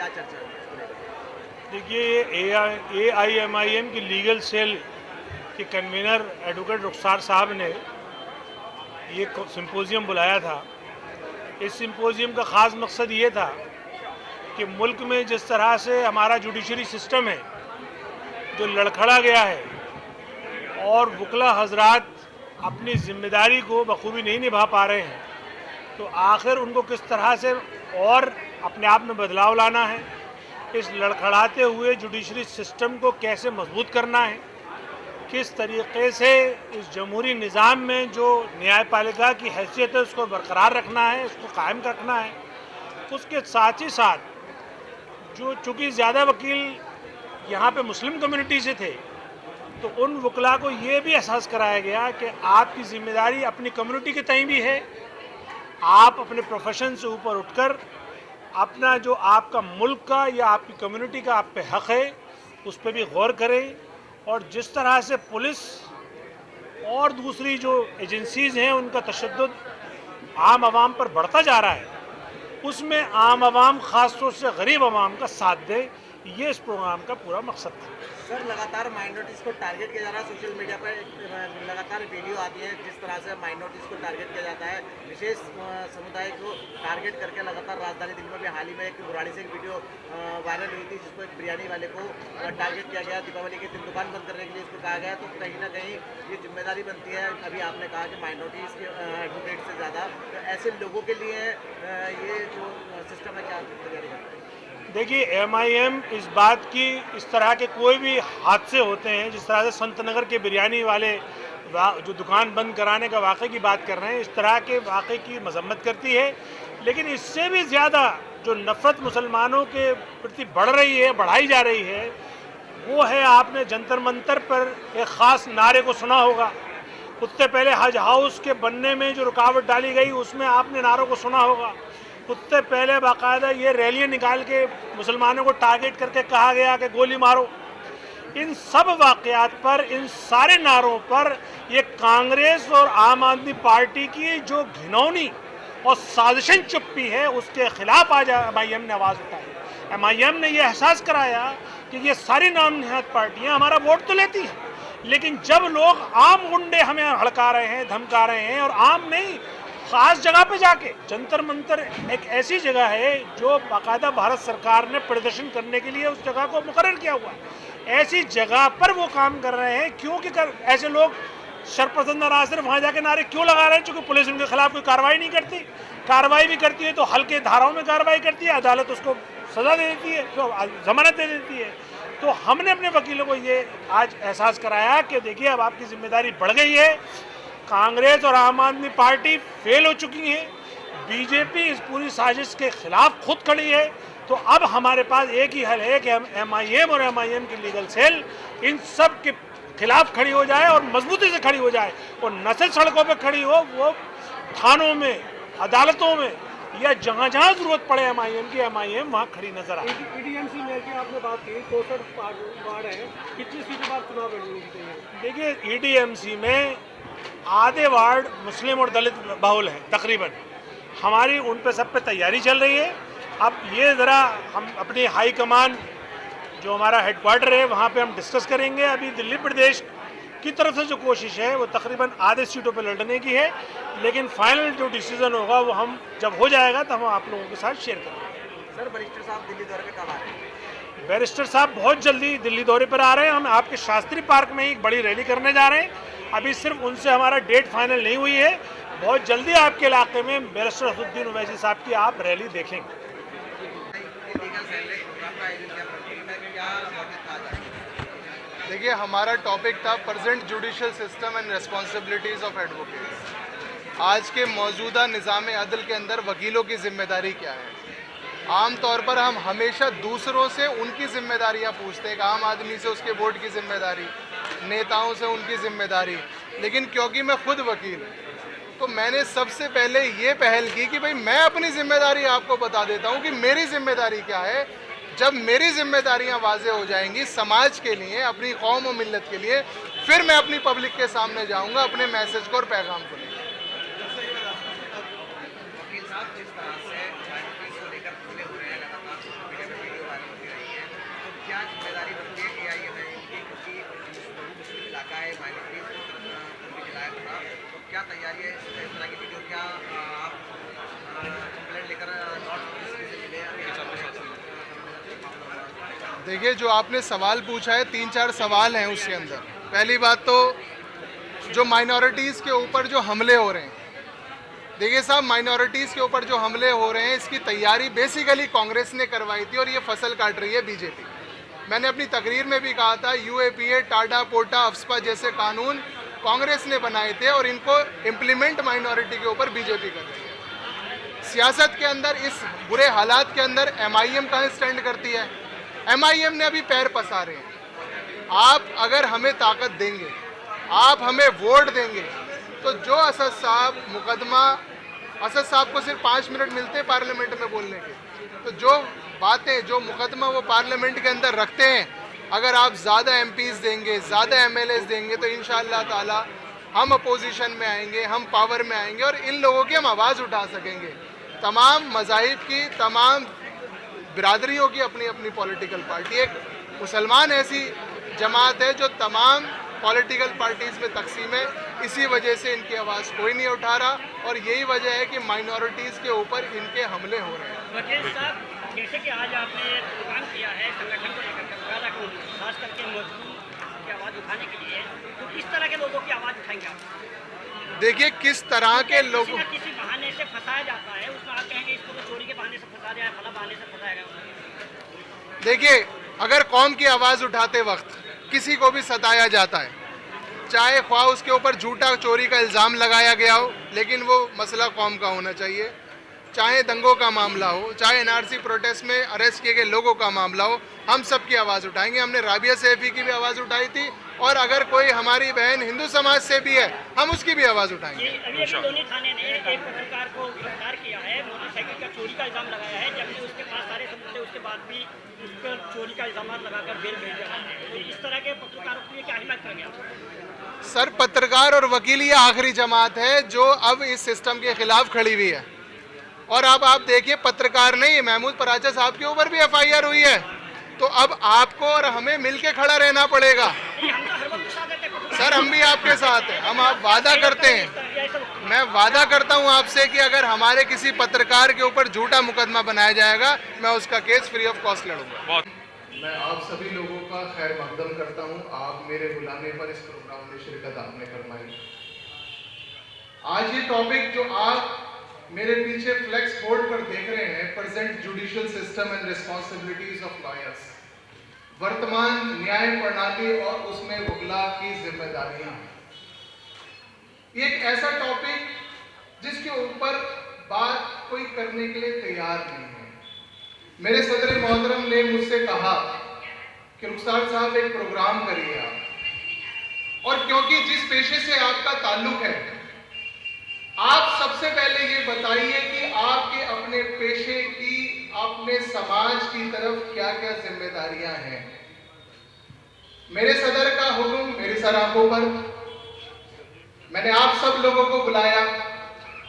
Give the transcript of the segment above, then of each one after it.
क्या चर्चा है इसको लेकर? देखिए, AIMIM की लीगल सेल के कन्वीनर एडवोकेट रुखसार साहब ने ये सिंपोजियम बुलाया था। इस सिंपोजियम का ख़ास मकसद ये था कि मुल्क में जिस तरह से हमारा जुडिशरी सिस्टम है जो लड़खड़ा गया है और वकला हजरात अपनी जिम्मेदारी को बखूबी नहीं निभा पा रहे हैं, तो आखिर उनको किस तरह से और अपने आप में बदलाव लाना है, इस लड़खड़ाते हुए जुडिशरी सिस्टम को कैसे मजबूत करना है, किस तरीके से इस जमहूरी निज़ाम में जो न्यायपालिका की हैसियत है उसको बरकरार रखना है, उसको कायम रखना है। उसके साथ ही साथ जो चूँकि ज़्यादा वकील यहाँ पे मुस्लिम कम्युनिटी से थे, तो उन वकला को ये भी एहसास कराया गया कि आपकी ज़िम्मेदारी अपनी कम्युनिटी के तय भी है। आप अपने प्रोफेशन से ऊपर उठकर अपना जो आपका मुल्क का या आपकी कम्युनिटी का आप पे हक़ है उस पर भी गौर करें। और जिस तरह से पुलिस और दूसरी जो एजेंसीज़ हैं उनका तशद्दुद आम आवाम पर बढ़ता जा रहा है, उसमें आम आवाम ख़ास तौर से गरीब आवाम का साथ दे, ये इस प्रोग्राम का पूरा मकसद था। सर, लगातार माइनॉरिटीज़ को टारगेट किया जा रहा है। सोशल मीडिया पर लगातार वीडियो आती है जिस तरह से माइनॉरिटीज़ को टारगेट किया जाता है, विशेष समुदाय को टारगेट करके लगातार राजधानी दिल्ली में भी हाल ही में एक बुराड़ी से एक वीडियो वायरल हुई थी जिसको एक बिरयानी वाले को टारगेट किया गया। दीपावली के दिन दुकान बंद करने के लिए उसको कहा गया। तो कहीं ना कहीं ये जिम्मेदारी बनती है, अभी आपने कहा कि माइनॉरिटीज़ के एडवोकेट से ज़्यादा, तो ऐसे लोगों के लिए ये जो सिस्टम है क्या तैयारी करता है? देखिए, MIM इस बात की, इस तरह के कोई भी हादसे होते हैं, जिस तरह से संत नगर के बिरयानी वाले जो दुकान बंद कराने का वाक़े की बात कर रहे हैं, इस तरह के वाक़े की मजम्मत करती है। लेकिन इससे भी ज़्यादा जो नफ़रत मुसलमानों के प्रति बढ़ रही है, बढ़ाई जा रही है, वो है, आपने जंतर मंतर पर एक ख़ास नारे को सुना होगा। उससे पहले हज हाउस के बनने में जो रुकावट डाली गई उसमें आपने नारों को सुना होगा। उससे पहले बाकायदा ये रैलियाँ निकाल के मुसलमानों को टारगेट करके कहा गया कि गोली मारो। इन सब वाक़यात पर, इन सारे नारों पर ये कांग्रेस और आम आदमी पार्टी की जो घिनौनी और साजिशन चुप्पी है, उसके खिलाफ आज MIM ने आवाज़ उठाई। MIM ने यह एहसास कराया कि ये सारी नाम नहाद पार्टियाँ हमारा वोट तो लेती हैं, लेकिन जब लोग आम गुंडे हमें हड़का रहे हैं, धमका रहे हैं, और आम नहीं, ख़ास जगह पे जाके, जंतर मंतर एक ऐसी जगह है जो बाकायदा भारत सरकार ने प्रदर्शन करने के लिए उस जगह को मुकर्रर किया हुआ है, ऐसी जगह पर वो काम कर रहे हैं। क्योंकि ऐसे लोग शरपसंद नाराज वहाँ जाके नारे क्यों लगा रहे हैं? क्योंकि पुलिस उनके खिलाफ कोई कार्रवाई नहीं करती। कार्रवाई भी करती है तो हल्के धाराओं में कार्रवाई करती है, अदालत उसको सज़ा दे देती है, तो जमानत दे देती है। तो हमने अपने वकीलों को ये आज एहसास कराया कि देखिए, अब आपकी जिम्मेदारी बढ़ गई है। कांग्रेस और आम आदमी पार्टी फेल हो चुकी है, बीजेपी इस पूरी साजिश के खिलाफ खुद खड़ी है। तो अब हमारे पास एक ही हल है कि हम MIM और MIM की लीगल सेल इन सब के खिलाफ खड़ी हो जाए और मजबूती से खड़ी हो जाए, और न सिर्फ सड़कों पर खड़ी हो, वो थानों में, अदालतों में, या जहाँ जहाँ जरूरत पड़े MIM की, MIM वहाँ खड़ी नजर आए। EDMC में की आपने बात की, 64 वार्ड है, कितनी सीटों पर चुनाव लड़ने की चाहिए? देखिए, EDMC में आधे वार्ड मुस्लिम और दलित बहुल हैं तकरीबन। हमारी उन पे सब पे तैयारी चल रही है। अब ये ज़रा हम अपनी हाई कमान, जो हमारा हेडक्वार्टर है, वहाँ पे हम डिस्कस करेंगे। अभी दिल्ली प्रदेश की तरफ से जो कोशिश है वो तकरीबन आधे सीटों पे लड़ने की है, लेकिन फाइनल जो डिसीज़न होगा वो हम जब हो जाएगा तो हम आप लोगों के साथ शेयर करेंगे। सर, बैरिस्टर साहब दिल्ली दौरे पे कब आ रहे हैं? बैरिस्टर साहब बहुत जल्दी दिल्ली दौरे पर आ रहे हैं। हम आपके शास्त्री पार्क में एक बड़ी रैली करने जा रहे हैं। अभी सिर्फ उनसे हमारा डेट फाइनल नहीं हुई है। बहुत जल्दी आपके इलाके में बैरिस्टर असदुद्दीन ओवैसी साहब की आप रैली देखेंगे। देखिए, हमारा टॉपिक था present judicial system and responsibilities of advocates. आज के मौजूदा निज़ाम अदल के अंदर वकीलों की जिम्मेदारी क्या है? आम तौर पर हम हमेशा दूसरों से उनकी जिम्मेदारियां पूछते हैं, आम आदमी से उसके वोट की जिम्मेदारी, नेताओं से उनकी जिम्मेदारी। लेकिन क्योंकि मैं खुद वकील हूँ तो मैंने सबसे पहले ये पहल की कि भाई मैं अपनी जिम्मेदारी आपको बता देता हूँ कि मेरी जिम्मेदारी क्या है। जब मेरी जिम्मेदारियां वाज़े हो जाएंगी समाज के लिए, अपनी कौम और मिल्लत के लिए, फिर मैं अपनी पब्लिक के सामने जाऊँगा अपने मैसेज को और पैगाम को लेकर। वकील साहब, जिस तरह से को लेकर खुले हो रहे हैं, लगातार मीडिया में वीडियो क्या तैयारी है इस तरह की वीडियो? क्या आप कंप्लेंट लेकर नॉट किसी से मिले देखिए, जो आपने सवाल पूछा है 3-4 सवाल हैं उसके अंदर। पहली बात तो जो माइनॉरिटीज़ के ऊपर जो हमले हो रहे हैं, देखिए साहब, माइनॉरिटीज़ के ऊपर जो हमले हो रहे हैं इसकी तैयारी बेसिकली कांग्रेस ने करवाई थी और ये फसल काट रही है बीजेपी। मैंने अपनी तकरीर में भी कहा था, यूएपीए, टाडा पोटा, अफ्स्पा जैसे कानून कांग्रेस ने बनाए थे और इनको इम्प्लीमेंट माइनॉरिटी के ऊपर बीजेपी कर रही है। सियासत के अंदर इस बुरे हालात के अंदर एमआईएम कहाँ स्टैंड करती है? एमआईएम ने अभी पैर पसारे हैं। आप अगर हमें ताकत देंगे, आप हमें वोट देंगे, तो जो असद साहब मुकदमा, असद साहब को सिर्फ 5 मिनट मिलते हैं पार्लियामेंट में बोलने के, तो जो बातें, जो मुकदमा वो पार्लियामेंट के अंदर रखते हैं, अगर आप ज़्यादा एमपीज़ देंगे, ज़्यादा एमएलएस देंगे, तो इंशाअल्लाह ताला हम अपोजिशन में आएंगे, हम पावर में आएंगे और इन लोगों की हम आवाज़ उठा सकेंगे। तमाम मज़ाहिब की, तमाम बिरादरियों की अपनी अपनी पॉलिटिकल पार्टी। एक मुसलमान ऐसी जमात है जो तमाम पॉलिटिकल पार्टीज़ में तकसीम है, इसी वजह से इनकी आवाज़ कोई नहीं उठा रहा और यही वजह है कि माइनॉरिटीज़ के ऊपर इनके हमले हो रहे हैं। वकील साहब, जैसे कि आज आपने प्रोग्राम किया है संगठन को लेकर, खास करके मजदूर की आवाज़ उठाने के लिए, तो किस तरह के लोगों की आवाज़ उठाएंगे आप? देखिए, किस तरह के लोग किसी बहाने से फंसाया जाता है, उसमें आप कहेंगे इसको तो चोरी के बहाने से फंसा दिया है, फला बहाने से फंसाया गया। देखिए, अगर कौम की आवाज़ उठाते वक्त किसी को भी सताया जाता है, चाहे ख्वाह उसके ऊपर झूठा चोरी का इल्ज़ाम लगाया गया हो, लेकिन वो मसला कौम का होना चाहिए, चाहे दंगों का मामला हो, चाहे एनआरसी प्रोटेस्ट में अरेस्ट किए गए लोगों का मामला हो, हम सब की आवाज़ उठाएंगे। हमने राबिया सैफी की भी आवाज़ उठाई थी और अगर कोई हमारी बहन हिंदू समाज से भी है, हम उसकी भी आवाज़ उठाएंगे। अभी लोनी थाने ने एक पत्रकार को गिरफ्तार किया है, मोटरसाइकिल का चोरी का इल्ज़ाम लगाया है, जबकि उसके पास सारे सबूत थे, उसके बाद भी उस पर चोरी का इल्ज़ाम लगाकर बेल भेज दिया है। तो इस तरह के पत्रकारों के लिए क्या हिम्मत कर गया? सर, पत्रकार और वकील ये आखिरी जमात है जो अब इस सिस्टम के खिलाफ खड़ी हुई है। और अब आप देखिए, पत्रकार नहीं, महमूद पराचा साहब के ऊपर भी एफआईआर हुई है, तो अब आपको और हमें मिलके खड़ा रहना पड़ेगा। सर, हम भी आपके साथ हैं, हम आप वादा करते हैं, मैं वादा करता हूं आपसे कि अगर हमारे किसी पत्रकार के ऊपर झूठा मुकदमा बनाया जाएगा, मैं उसका केस फ्री ऑफ कॉस्ट लड़ूंगा। मैं आप सभी लोगों का खैर मकदम करता हूं। आप मेरे बुलाने पर इस प्रोग्राम में शिरकत आपने फरमाई। आज ये टॉपिक जो आप मेरे पीछे फ्लेक्स बोर्ड पर देख रहे हैं, present judicial system and responsibilities of lawyers, वर्तमान न्याय प्रणाली और उसमें वकीला की जिम्मेदारियां, ये एक ऐसा टॉपिक जिसके ऊपर बात कोई करने के लिए तैयार नहीं है। मेरे सदर मोहतरम ने मुझसे कहा कि रुखसार साहब एक प्रोग्राम करिए आप, और क्योंकि जिस पेशे से आपका ताल्लुक है, आप सबसे पहले ये बताइए कि आपके अपने पेशे की, अपने समाज की तरफ क्या क्या जिम्मेदारियां हैं। मेरे सदर का हुक्म मेरे सर आंखों पर, मैंने आप सब लोगों को बुलाया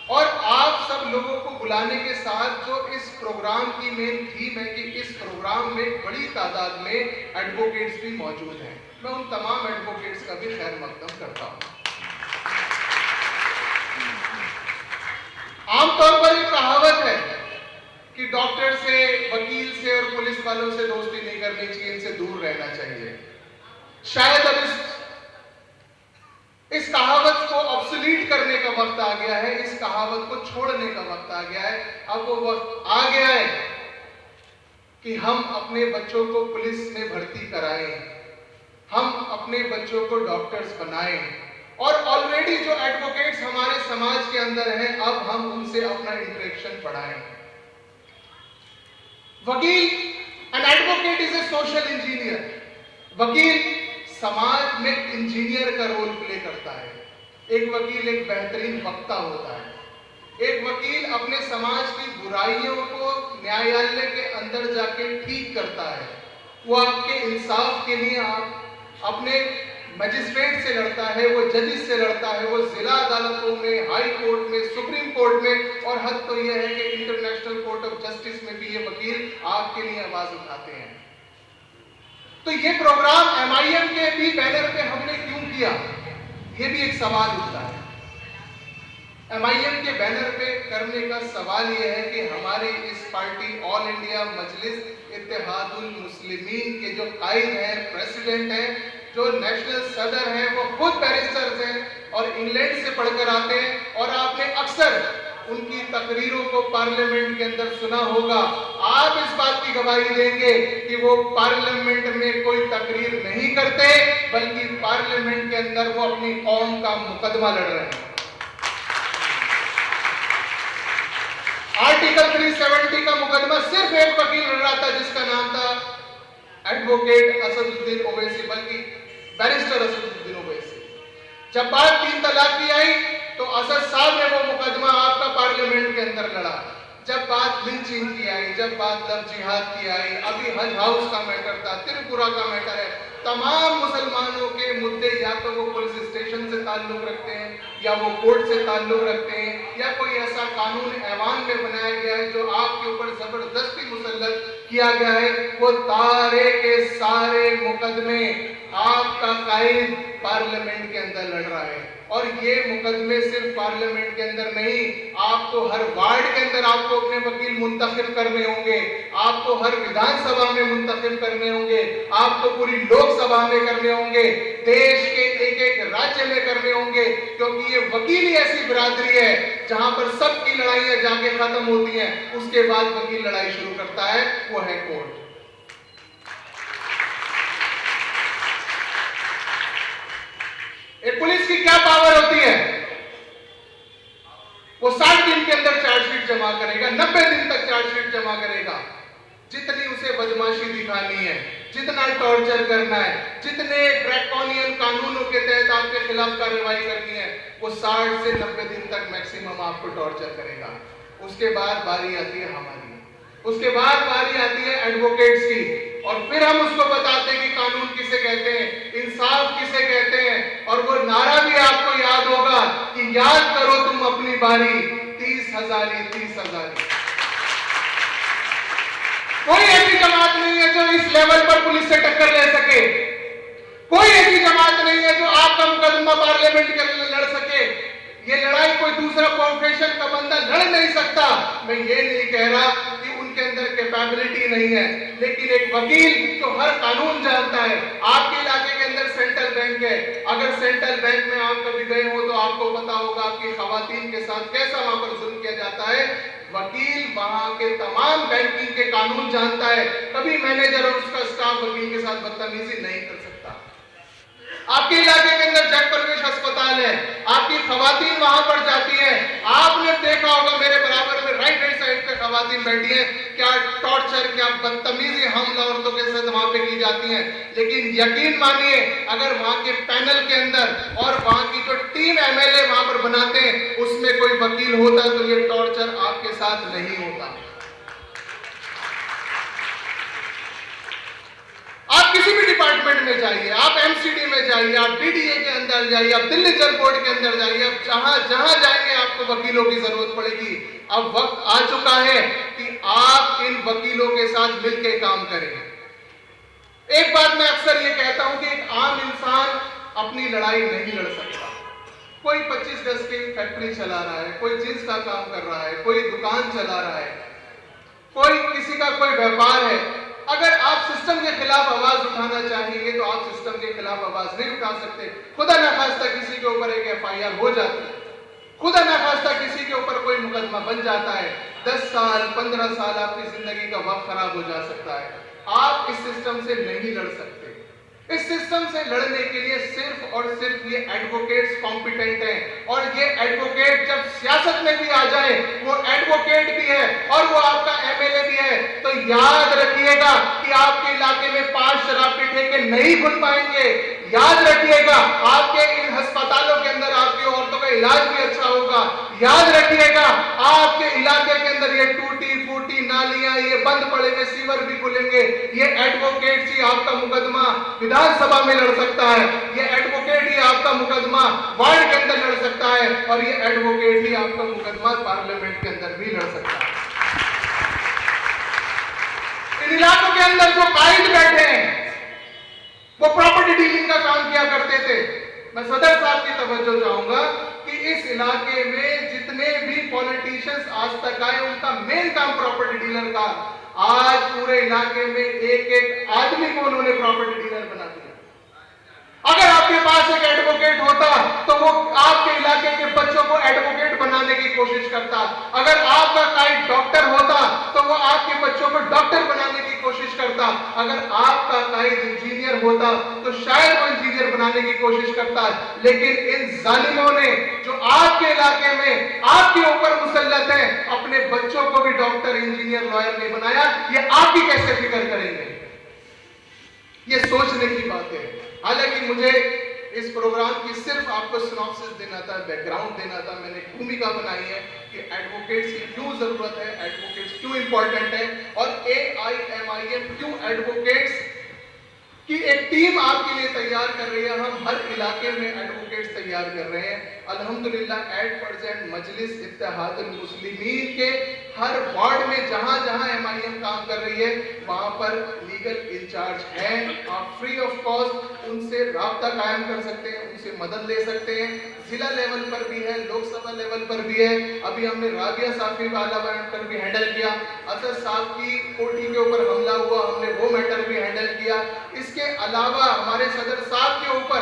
और आप सब लोगों को बुलाने के साथ जो इस प्रोग्राम की मेन थीम है कि इस प्रोग्राम में बड़ी तादाद में एडवोकेट्स भी मौजूद हैं, मैं उन तमाम एडवोकेट्स का भी खैर मकदम करता हूं। आमतौर पर एक कहावत है कि डॉक्टर से, वकील से और पुलिस वालों से दोस्ती नहीं करनी चाहिए, इनसे दूर रहना चाहिए। शायद अब इस कहावत को ऑब्सोलीट करने का वक्त आ गया है, इस कहावत को छोड़ने का वक्त आ गया है। अब वो वक्त आ गया है कि हम अपने बच्चों को पुलिस में भर्ती कराएं, हम अपने बच्चों को डॉक्टर्स बनाएं, और ऑलरेडी जो एडवोकेट्स हमारे समाज के अंदर हैं, अब हम उनसे अपना इंटरेक्शन बढ़ाएं। वकील, an advocate is a social engineer. वकील समाज में इंजीनियर का रोल प्ले करता है। एक वकील एक बेहतरीन वक्ता होता है। एक वकील अपने समाज की बुराइयों को न्यायालय के अंदर जाके ठीक करता है। वो आपके इंसाफ के लिए अपने मजिस्ट्रेट से लड़ता है, वो जजेस से लड़ता है, वो जिला अदालतों में, हाई कोर्ट में, सुप्रीम कोर्ट में, और हद तो यह है कि इंटरनेशनल कोर्ट ऑफ जस्टिस में भी ये वकील आपके लिए आवाज उठाते हैं। तो ये प्रोग्राम एमआईएम के भी बैनर पे हमने क्यों किया, ये भी एक सवाल उठता है। MIM के बैनर पे करने का सवाल यह है कि हमारी इस पार्टी ऑल इंडिया मजलिस इत्तेहादुल मुस्लिमीन के जो कायद हैं, प्रेसिडेंट हैं, जो नेशनल सदर हैं, वो खुद बैरिस्टर्स हैं और इंग्लैंड से पढ़कर आते हैं और आपने अक्सर उनकी तकरीरों को पार्लियामेंट के अंदर सुना होगा। आप इस बात की गवाही देंगे कि वो पार्लियामेंट में कोई तकरीर नहीं करते, बल्कि पार्लियामेंट के अंदर वो अपनी कौम का मुकदमा लड़ रहे हैं। आर्टिकल 370 का मुकदमा सिर्फ एक वकील लड़ रहा था जिसका नाम था एडवोकेट असदुद्दीन ओवैसी, बल्कि बैरिस्टर असदुद्दीन ओवैसी। जब बात 3 तलाक की आई तो असद साहब ने वो मुकदमा आपका पार्लियामेंट के अंदर लड़ा। जब बात लिंचिंग की आई, जब बात लव जिहाद की आई, अभी हज हाउस का मैटर था, त्रिपुरा का मैटर है, तमाम मुसलमानों के मुद्दे या तो वो पुलिस स्टेशन से ताल्लुक रखते हैं, या वो कोर्ट से ताल्लुक रखते हैं, या कोई ऐसा कानून ऐवान में बनाया गया है जो आपके ऊपर जबरदस्ती मुसल्लत किया गया है। वो सारे के सारे मुकदमे आपका कायद पार्लियामेंट के अंदर लड़ रहा है। और ये मुकदमे सिर्फ पार्लियामेंट के अंदर नहीं, आपको हर वार्ड के अंदर आपको अपने वकील मुंतखब करने होंगे, आपको हर विधानसभा में मुंतखब करने होंगे, आपको पूरी लोकसभा में करने होंगे, देश के एक एक राज्य में करने होंगे, क्योंकि ये वकील ही ऐसी बिरादरी है जहां पर सबकी लड़ाइयां जाके खत्म होती हैं, उसके बाद वकील लड़ाई शुरू करता है, वो है कोर्ट। एक पुलिस की क्या पावर होती है? वो 60 दिन के अंदर चार्जशीट जमा करेगा, 90 दिन तक चार्जशीट जमा करेगा। जितनी उसे बदमाशी दिखानी है, जितना टॉर्चर करना है, जितने ड्रैकोनियन कानूनों के तहत आपके खिलाफ कार्रवाई करनी है, वो 60 से 90 दिन तक मैक्सिमम आपको टॉर्चर करेगा। उसके बाद बारी आती है हमारी, उसके बाद बारी आती है एडवोकेट्स की, और फिर हम उसको बताते हैं कि कानून किसे कहते हैं, इंसाफ किसे कहते हैं। और वो नारा भी आपको याद होगा कि याद करो तुम अपनी बारी, 30 हजारी 30 हजारी। कोई ऐसी जमात नहीं है जो इस लेवल पर पुलिस से टक्कर ले सके, कोई ऐसी जमात नहीं है जो आपका मुकदमा पार्लियामेंट के अंदर लड़ सके। ये लड़ाई कोई दूसरा प्रोफेशन का बंदा लड़ नहीं सकता। मैं ये नहीं कह रहा कि उनके अंदर कैपेबिलिटी नहीं है, लेकिन एक वकील जो हर कानून जानता है। आपके इलाके के अंदर सेंट्रल बैंक है, अगर सेंट्रल बैंक में आप कभी गए हो तो आपको पता होगा आपकी खवातीन के साथ कैसा वहां पर जुल्म किया जाता है। वकील वहां के तमाम बैंकिंग के कानून जानता है, कभी मैनेजर और उसका स्टाफ वकील के साथ बदतमीजी नहीं कर सकता। आपके इलाके के अंदर जग प्रवेश अस्पताल है, आपकी खवातीन वहां पर जाती हैं, आपने देखा होगा मेरे बराबर में राइट हैंड साइड पे खवातीन बैठी हैं, क्या टॉर्चर, क्या बदतमीजी हमला औरतों के साथ वहां पे की जाती है। लेकिन यकीन मानिए, अगर वहां के पैनल के अंदर और वहां की जो टीम MLA वहां पर बनाते हैं, उसमें कोई वकील होता तो ये टॉर्चर आपके साथ नहीं होता। आप किसी भी डिपार्टमेंट में जाइए, आप MCD में जाइए, आप DDA के अंदर जाइए, आप दिल्ली जल बोर्ड के अंदर जाइए, आप जहां जहां जाएंगे आपको वकीलों की जरूरत पड़ेगी। अब वक्त आ चुका है कि आप इन वकीलों के साथ मिलकर काम करें। एक बात मैं अक्सर ये कहता हूं कि एक आम इंसान अपनी लड़ाई नहीं लड़ सकता। कोई 25 गज की फैक्ट्री चला रहा है, कोई जींस का काम कर रहा है, कोई दुकान चला रहा है, कोई किसी का कोई व्यापार है। अगर आप सिस्टम के खिलाफ आवाज उठाना चाहेंगे तो आप सिस्टम के खिलाफ आवाज नहीं उठा सकते। खुदा न खास्ता किसी के ऊपर एक FIR हो जाती है, खुदा न खास्ता किसी के ऊपर कोई मुकदमा बन जाता है, 10 साल 15 साल आपकी जिंदगी का वक्त खराब हो जा सकता है। आप इस सिस्टम से नहीं लड़ सकते। इस सिस्टम से लड़ने के लिए सिर्फ और सिर्फ ये एडवोकेट्स कॉम्पिटेंट हैं, और ये एडवोकेट जब सियासत में भी आ जाए, वो एडवोकेट भी है और वो आपका MLA भी है। तो याद रखिएगा कि आपके इलाके में 5 शराब के ठेके नहीं खुल पाएंगे। याद रखिएगा, आपके इन अस्पतालों के अंदर आपकी औरतों का इलाज भी अच्छा होगा। याद रखिएगा, आपके इलाके के अंदर ये टूटी फूटी नालियां, ये बंद पड़े हुए सीवर भी खुलेंगे। ये एडवोकेट ही आपका मुकदमा विधानसभा में लड़ सकता है, ये एडवोकेट ही आपका मुकदमा वार्ड के अंदर लड़ सकता है, और ये एडवोकेट ही आपका मुकदमा पार्लियामेंट के अंदर भी लड़ सकता है। इन इलाकों के अंदर जो कायद बैठे हैं वो प्रॉपर्टी डीलिंग का काम किया करते थे। मैं सदर साहब की तवज्जो चाहूंगा कि इस इलाके में जितने भी पॉलिटिशियंस आज तक आए उनका मेन काम प्रॉपर्टी डीलर का, आज पूरे इलाके में एक एक आदमी को उन्होंने प्रॉपर्टी डीलर बना दिया। अगर आपके पास एक एडवोकेट होता तो वो आपके इलाके के बच्चों को एडवोकेट बनाने की कोशिश करता। अगर आपका कोई डॉक्टर होता तो वो आपके बच्चों को डॉक्टर बनाने की कोशिश करता। अगर आपका कोई इंजीनियर होता तो शायद वो इंजीनियर बनाने की कोशिश करता। लेकिन इन जालिमों ने जो आपके इलाके में आपके ऊपर मुसल्लत है, अपने बच्चों को भी डॉक्टर, इंजीनियर, लॉयर नहीं बनाया। ये आपकी कैसे फिक्र करेंगे? ये सोचने की बात है। हालांकि मुझे इस प्रोग्राम की सिर्फ आपको सिनॉप्सिस देना था, बैकग्राउंड देना था। मैंने एक भूमिका बनाई है कि एडवोकेट्स की क्यों जरूरत है, एडवोकेट्स क्यों इंपॉर्टेंट है, और AIMIM क्यों एडवोकेट्स की एक टीम आपके लिए तैयार कर रही है। हम हर इलाके में एडवोकेट्स तैयार कर रहे हैं। अल्हम्दुलिल्लाह एट प्रेजेंट मजलिस इत्तेहादुल मुस्लिमीन के हर वार्ड में जहां जहां MIM काम कर रही है वहां पर लीगल इंचार्ज हैं। आप फ्री ऑफ कॉस्ट उनसे राब्ता कायम कर सकते हैं, उनसे मदद ले सकते हैं। जिला लेवल पर भी है, लोकसभा लेवल पर भी है। अभी हमने राबिया साफी वाला मैटर भी हैंडल किया। असद साहब की कोठी के ऊपर हमला हुआ, हमने वो मैटर भी हैंडल किया। इसके अलावा हमारे सदर साहब के ऊपर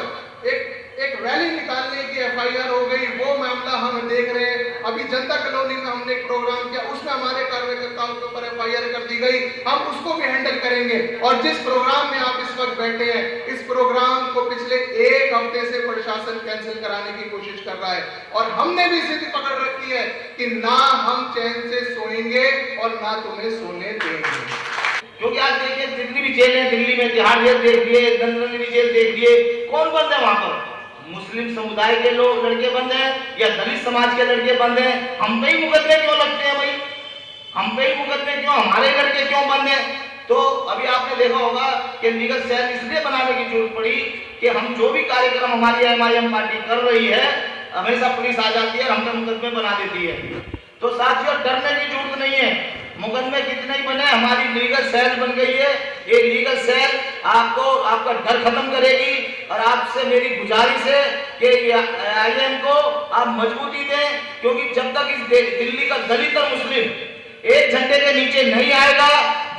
एक रैली निकालने की FIR हो गई, वो मामला हम देख रहे हैं। अभी जनता कॉलोनी में हमने एक प्रोग्राम किया, उसमें हमारे कार्यकर्ताओं के ऊपर FIR कर दी गई। हम उसको भी हैंडल करेंगे। और जिस प्रोग्राम में आप इस वक्त बैठे हैं, इस प्रोग्राम को पिछले एक हफ्ते से प्रशासन कैंसिल कराने की कोशिश कर रहा है। और हमने भी जिद पकड़ रखी है कि ना हम चैन से सोएंगे और ना तुम्हें सोने देंगे। क्योंकि आज देखिए जितनी भी जेल है, दिल्ली में तिहाड़ जेल देख लिए, लंदन में जेल देख लिए, कौन बंद है वहां पर? मुस्लिम समुदाय के लोग लड़के बंद हैं या दलित समाज के लड़के बंद हैं? हम पे ही मुकदमे क्यों लगते हैं भाई? हम पे ही मुकदमे क्यों, हमारे लड़के क्यों बंद हैं? तो अभी आपने देखा होगा कि लीगल सेल इसलिए बनाने की जरूरत पड़ी कि हम जो भी कार्यक्रम हमारी MIM पार्टी कर रही है, हमेशा पुलिस आ जाती है और हम पे मुकदमे बना देती है। तो साथियों डरने की जरूरत नहीं है। मुकदमे कितने ही बने, हमारी लीगल सेल बन गई है। ये लीगल सेल आपका डर खत्म करेगी। और आपसे मेरी गुजारिश है कि IIM को आप मजबूती दें, क्योंकि जब तक इस दिल्ली का दलित और मुस्लिम एक झंडे के नीचे नहीं आएगा,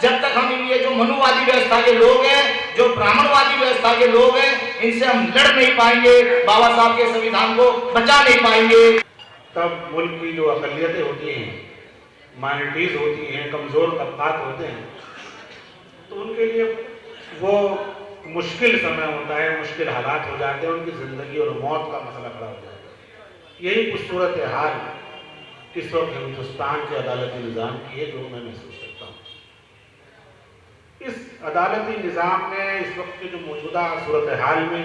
जब तक हम ये जो मनुवादी व्यवस्था के लोग हैं, जो ब्राह्मणवादी व्यवस्था के लोग हैं, इनसे हम लड़ नहीं पाएंगे, बाबा साहब के संविधान को बचा नहीं पाएंगे। तब मुल्क की जो अकलियतें होती हैं, माइनॉरिटीज़ होती हैं, कमज़ोर तबकात होते हैं, तो उनके लिए वो मुश्किल समय होता है, मुश्किल हालात हो जाते हैं, उनकी ज़िंदगी और मौत का मसला खड़ा हो जाता है। यही कुछ सूरत हाल इस वक्त हिंदुस्तान के अदालती निज़ाम की है, जो मैं महसूस करता हूँ। इस अदालती निज़ाम में इस वक्त के जो मौजूदा सूरत हाल में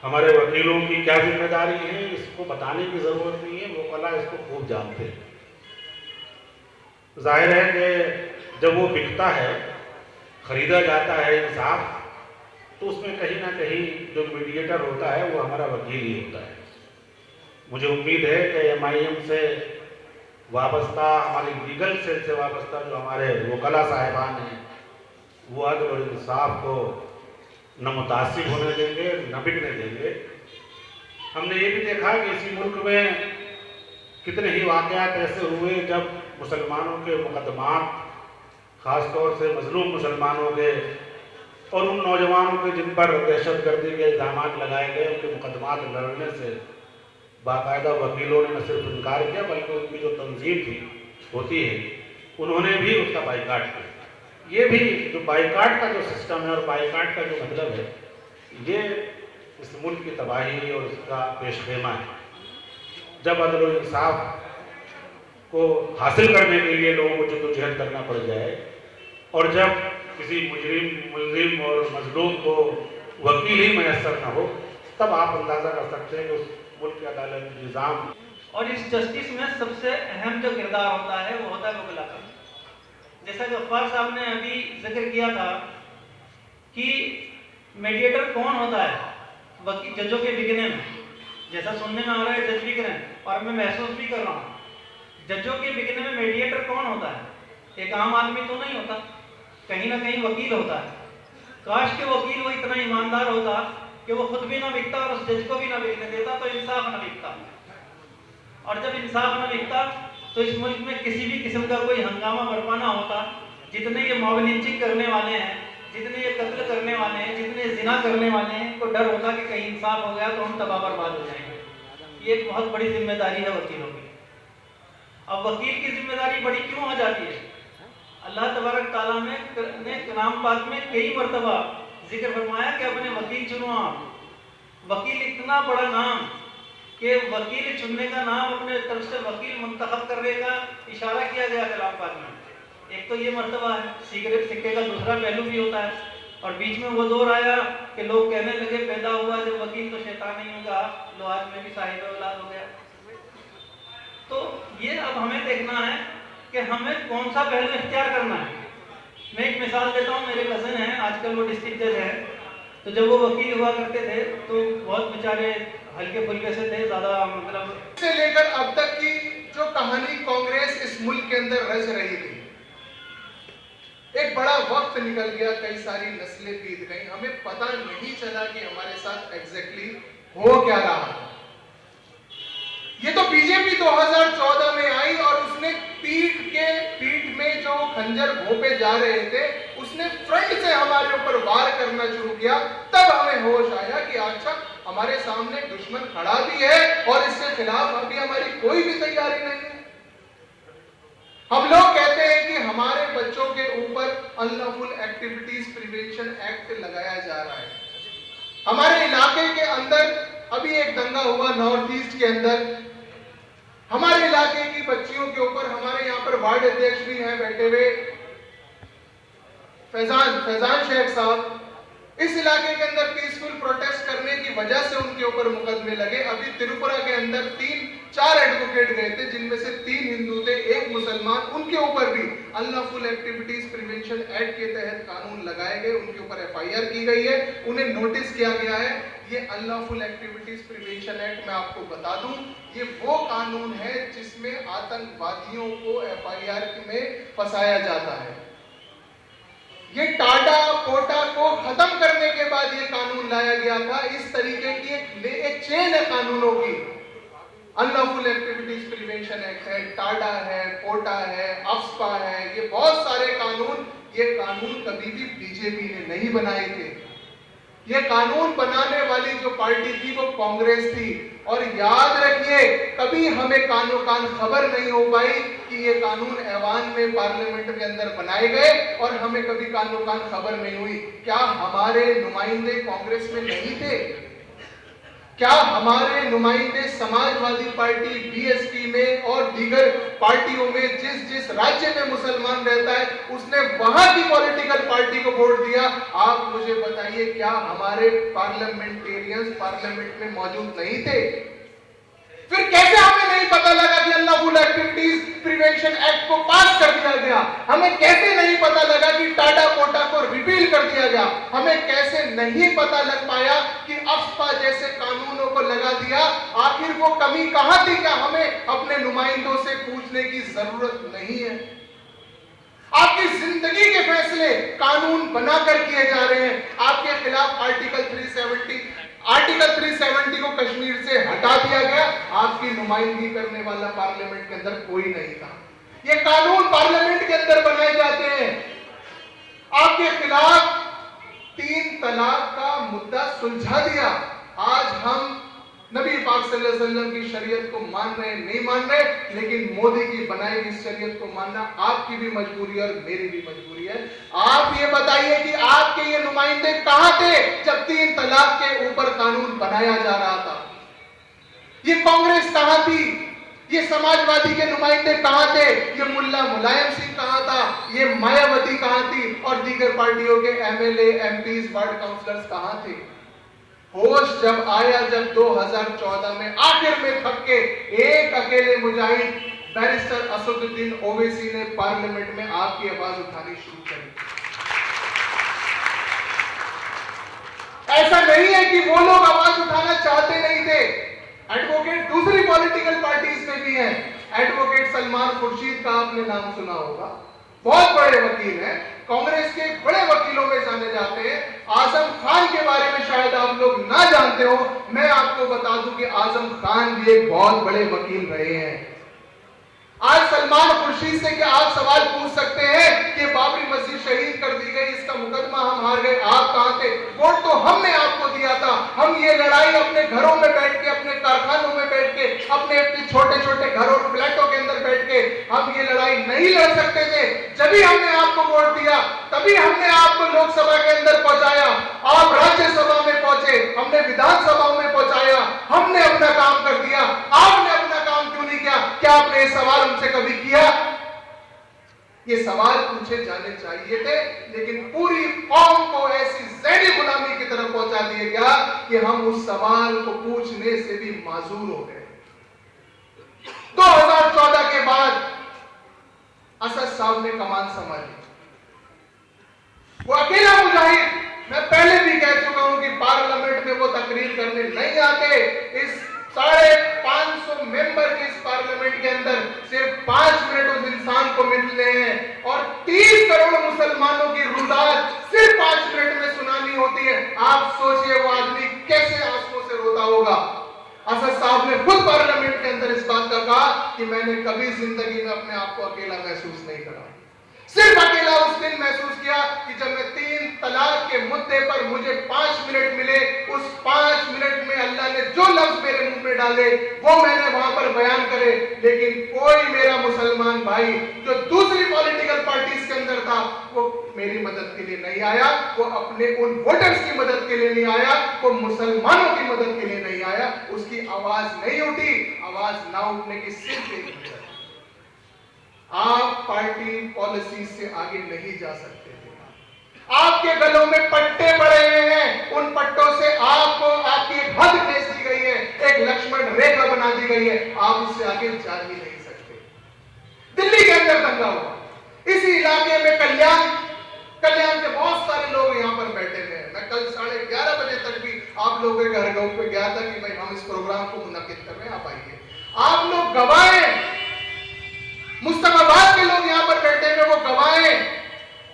हमारे वकीलों की क्या जिम्मेदारी है, इसको बताने की ज़रूरत नहीं है, वो कला इसको खूब जानते हैं। जाहिर है कि जब वो बिकता है, खरीदा जाता है इंसाफ, तो उसमें कहीं ना कहीं जो मीडिएटर होता है वो हमारा वकील ही होता है। मुझे उम्मीद है कि MIM से वाबस्ता, हमारी लीगल सेल से वाबस्ता जो हमारे वकला साहिबान हैं, वो अदल और इंसाफ को न मुतासिर होने देंगे, न बिकने देंगे। हमने ये भी देखा कि इसी मुल्क में कितने ही वाक़यात ऐसे हुए जब मुसलमानों के मुकदमात, ख़ास तौर से मजलूम मुसलमानों के और उन नौजवानों के जिन पर दहशतगर्दी के इल्ज़ाम लगाए गए, उनके मुकदमात लड़ने से बाकायदा वकीलों ने न सिर्फ इनकार किया, बल्कि उनकी जो तंजीम होती है उन्होंने भी उसका बाइकाट किया। ये भी जो बाइकाट का जो सिस्टम है और बाइकाट का जो मतलब है, ये इस मुल्क की तबाही और उसका पेशखेमा है। जब अदल और इंसाफ को हासिल करने के लिए लोगों को जद्दोजहद करना पड़ जाए, और जब किसी मुल्ज़िम और मजलूम को वकील ही मैसर न हो, तब आप अंदाज़ा कर सकते हैं कि उस मुल्क के अदालत निज़ाम। और इस जस्टिस में सबसे अहम जो किरदार होता है वो होता है वकीला का। जैसा कि गफ्फार साहब ने अभी जिक्र किया था कि मीडिएटर कौन होता है वकील जजों के बिकने में, जैसा सुनने में आ रहा है जज बिक रहे हैं और मैं महसूस भी कर रहा हूँ। जजों के बिकने में मीडिएटर कौन होता है? एक आम आदमी तो नहीं होता, कहीं ना कहीं वकील होता है। काश के वकील वो इतना ईमानदार होता कि वो खुद भी ना बिकता और उस जज को भी ना बिकने देता, तो इंसाफ ना बिकता। और जब इंसाफ ना बिकता तो इस मुल्क में किसी भी किस्म का कोई हंगामा बरपा ना होता। जितने ये मॉब लिंचिंग करने वाले हैं, जितने ये कत्ल करने वाले हैं, जितने जिना करने वाले हैं, को डर होता कि कहीं इंसाफ हो गया तो हम तबाह बर्बाद हो जाएंगे। ये एक बहुत बड़ी जिम्मेदारी है वकीलों की। अब वकील की जिम्मेदारी बड़ी क्यों हो जाती है? अल्लाह तबारक ताला ने कलाम पाक में कई मरतबा जिक्र फरमाया कि अपने वकील चुनो आप। वकील इतना बड़ा नाम कि वकील चुनने का नाम अपने तरफ से वकील मुंतखब करने का इशारा किया गया कलाम पाक में। एक तो ये मर्तबा है, सिक्के का दूसरा पहलू भी होता है। और बीच में वो दौर आया कि लोग कहने लगे पैदा हुआ जब वकील तो शैतान नहीं होगा, लो आज में भी साहिब औलाद हो गया। तो ये अब हमें देखना है कि हमें कौन सा पहलू इख्तियार करना है। मैं एक मिसाल देता हूँ, मेरे कज़न हैं, आजकल वो डिस्ट्रिक्ट जज है। तो जब वो वकील हुआ करते थे तो बहुत बेचारे हल्के फुल्के से थे, ज़्यादा मतलब से लेकर अब तक की जो कहानी कांग्रेस इस मुल्क के अंदर रच रही थी, एक बड़ा वक्त निकल गया, कई सारी नस्लें बीत गई, हमें पता नहीं चला कि हमारे साथ एग्जैक्टली हो क्या रहा। ये तो बीजेपी 2014 में आई और उसने पीठ में जो खंजर घोंपे जा रहे थे, उसने फ्रंट से हमारे ऊपर वार करना शुरू किया। तब हमें होश आया कि अच्छा हमारे सामने दुश्मन खड़ा भी है और इसके खिलाफ अभी हमारी कोई भी तैयारी नहीं है। हम लोग कहते हैं कि हमारे बच्चों के ऊपर अनलॉफुल एक्टिविटीज प्रिवेंशन एक्ट लगाया जा रहा है। हमारे इलाके के अंदर अभी एक दंगा हुआ नॉर्थ ईस्ट के अंदर, हमारे इलाके की बच्चियों के ऊपर, हमारे यहाँ पर वार्ड अध्यक्ष भी हैं बैठे हुए, फैजान शेख साहब, इस इलाके के अंदर पीसफुल प्रोटेस्ट करने की वजह से उनके ऊपर मुकदमे लगे। अभी त्रिपुरा के अंदर 3-4 एडवोकेट गए थे, जिनमें से 3 हिंदू थे, 1 मुसलमान, उनके ऊपर भी अनलॉफुल एक्टिविटीज प्रिवेंशन एक्ट के तहत कानून लगाए गए, उनके ऊपर FIR की गई है, उन्हें नोटिस किया गया है। ये अनलॉफुल एक्टिविटीज प्रिवेंशन एक्ट, मैं आपको बता दूं, ये वो कानून है जिसमें आतंकवादियों को FIR में फंसाया जाता है। ये टाटा कोटा को खत्म करने के बाद ये कानून लाया गया था। इस तरीके की एक चेन है कानूनों की। अनलॉफुल एक्टिविटीज प्रिवेंशन एक्ट है, टाटा है, कोटा है, अफ्स्पा है, ये बहुत सारे कानून, ये कानून कभी भी बीजेपी ने नहीं बनाए थे। ये कानून बनाने वाली जो पार्टी थी वो कांग्रेस थी। और याद रखिए, कभी हमें कानो कान खबर नहीं हो पाई कि ये कानून ऐवान में पार्लियामेंट के अंदर बनाए गए और हमें कभी कानो कान खबर नहीं हुई। क्या हमारे नुमाइंदे कांग्रेस में नहीं थे? क्या हमारे नुमाइंदे समाजवादी पार्टी, BSP में और दीगर पार्टियों में, जिस राज्य में मुसलमान रहता है उसने वहां की पॉलिटिकल पार्टी को वोट दिया? आप मुझे बताइए, क्या हमारे पार्लियामेंटेरियंस पार्लियामेंट में मौजूद नहीं थे? फिर कैसे हमें नहीं पता लगा कि अनलॉफुल एक्टिविटीज प्रिवेंशन एक्ट को पास कर दिया गया? हमें कैसे नहीं पता लगा कि टाटा कोटा को रिपील कर दिया गया? हमें कैसे नहीं पता लग पाया कि अफ्स्पा जैसे कानूनों को लगा दिया? आखिर वो कमी कहां थी? क्या हमें अपने नुमाइंदों से पूछने की जरूरत नहीं है? आपकी जिंदगी के फैसले कानून बनाकर किए जा रहे हैं। आपके खिलाफ आर्टिकल 370 को कश्मीर से हटा दिया गया। आपकी नुमाइंदगी करने वाला पार्लियामेंट के अंदर कोई नहीं था। ये कानून पार्लियामेंट के अंदर बनाए जाते हैं। आपके खिलाफ 3 तलाक का मुद्दा सुलझा दिया। आज हम नबी पाक सल्लल्लाहु अलैहि वसल्लम की शरीयत को मान रहे नहीं मान रहे, लेकिन मोदी की बनाई हुई शरीयत को मानना आपकी भी मजबूरी और मेरी भी मजबूरी है। आप ये बताइए कि आपके ये नुमाइंदे कहां थे जब 3 तलाक के ऊपर कानून बनाया जा रहा था? ये कांग्रेस कहां थी? ये समाजवादी के नुमाइंदे कहां थे? ये मुल्ला मुलायम सिंह कहां था? ये मायावती कहां थी? और दीगर पार्टियों के MLA, MPs, वार्ड काउंसलर्स कहां थे? होश जब आया, जब 2014 में आखिर में थक के एक अकेले मुजाहिद बैरिस्टर असदुद्दीन ओवैसी ने पार्लियामेंट में आपकी आवाज उठानी शुरू करी। ऐसा नहीं है कि वो लोग आवाज उठाना चाहते नहीं थे। एडवोकेट दूसरी पॉलिटिकल पार्टीज में भी हैं। एडवोकेट सलमान खुर्शीद का आपने नाम सुना होगा, बहुत बड़े वकील हैं, कांग्रेस के बड़े वकीलों में जाने जाते हैं। आजम खान के बारे में शायद आप लोग ना ना जानते हो, मैं आपको बता दूं कि आजम खान भी एक बहुत बड़े वकील रहे हैं। आज सलमान खुर्शीद से क्या आप सवाल पूछ सकते हैं कि बाबरी मस्जिद शहीद कर दी गई, इसका मुकदमा हम हार गए, आप कहां थे? वोट तो हमने आपको दिया था। हम ये लड़ाई अपने घरों में बैठ के, अपने कारखानों में बैठ के, अपने छोटे छोटे घरों फ्लैटों के अंदर बैठ के हम ये लड़ाई नहीं लड़ सकते थे। जब भी हमने आपको वोट दिया तभी हमने आपको लोकसभा के अंदर पहुंचाया, आप राज्यसभा में पहुंचे, हमने विधानसभा में पहुंचाया, हमने अपना काम कर दिया। आपने अपना काम क्यों नहीं किया? क्या आपने ये सवाल उनसे कभी किया? ये सवाल पूछे जाने चाहिए थे, लेकिन पूरी कौम को ऐसी ज़ैनी गुलामी की तरफ पहुंचा दिया गया कि हम उस सवाल को पूछने से भी माजूर हो गए। 2014 के बाद असद साहब ने कमान संभाली, वो अकेला मुजाहिद, मैं पहले भी कह चुका हूं कि पार्लियामेंट में वो तकरीर करने नहीं आते। इस 550 मेंबर के इस पार्लियामेंट के अंदर सिर्फ 5 मिनट उस इंसान को मिलने हैं और 30 करोड़ मुसलमानों की रुदात सिर्फ 5 मिनट में सुनानी होती है। आप सोचिए वो आदमी कैसे आंसुओं से रोता होगा। असद साहब ने खुद पार्लियामेंट के अंदर इस बात का कहा कि मैंने कभी जिंदगी में अपने आप को अकेला महसूस नहीं करा। सिर्फ अकेला उस दिन महसूस किया कि जब मैं 3 तलाक के मुद्दे पर मुझे 5 मिनट मिले, उस 5 मिनट में अल्लाह ने जो लफ्ज मेरे मुंह में डाले वो मैंने वहां पर बयान करे। लेकिन कोई मेरा मुसलमान भाई जो दूसरी पॉलिटिकल पार्टीज के अंदर था वो मेरी मदद के लिए नहीं आया, वो अपने उन वोटर्स की मदद के लिए नहीं आया, वो मुसलमानों की मदद के लिए नहीं आया। उसकी आवाज नहीं उठी। आवाज ना उठने की सिर्फ एक वजह, आप पार्टी पॉलिसी से आगे नहीं जा सकते थे। आपके गलों में पट्टे पड़े हुए हैं, उन पट्टों से आपको आपकी एक हद भेज दी गई है, एक लक्ष्मण रेखा बना दी गई है, आप उससे आगे जा ही नहीं सकते। दिल्ली के अंदर दंगा हुआ, इसी इलाके में कल्याण के बहुत सारे लोग यहां पर बैठे हुए हैं। मैं कल 11:30 बजे तक भी आप लोगों के घर गांव पे गया था कि भाई हम इस प्रोग्राम को मुनक्किद कर रहे हैं, आप आइए। आप लोग गवाएं, मुस्तफाबाद के लोग यहां पर बैठे हुए, वो गवाएं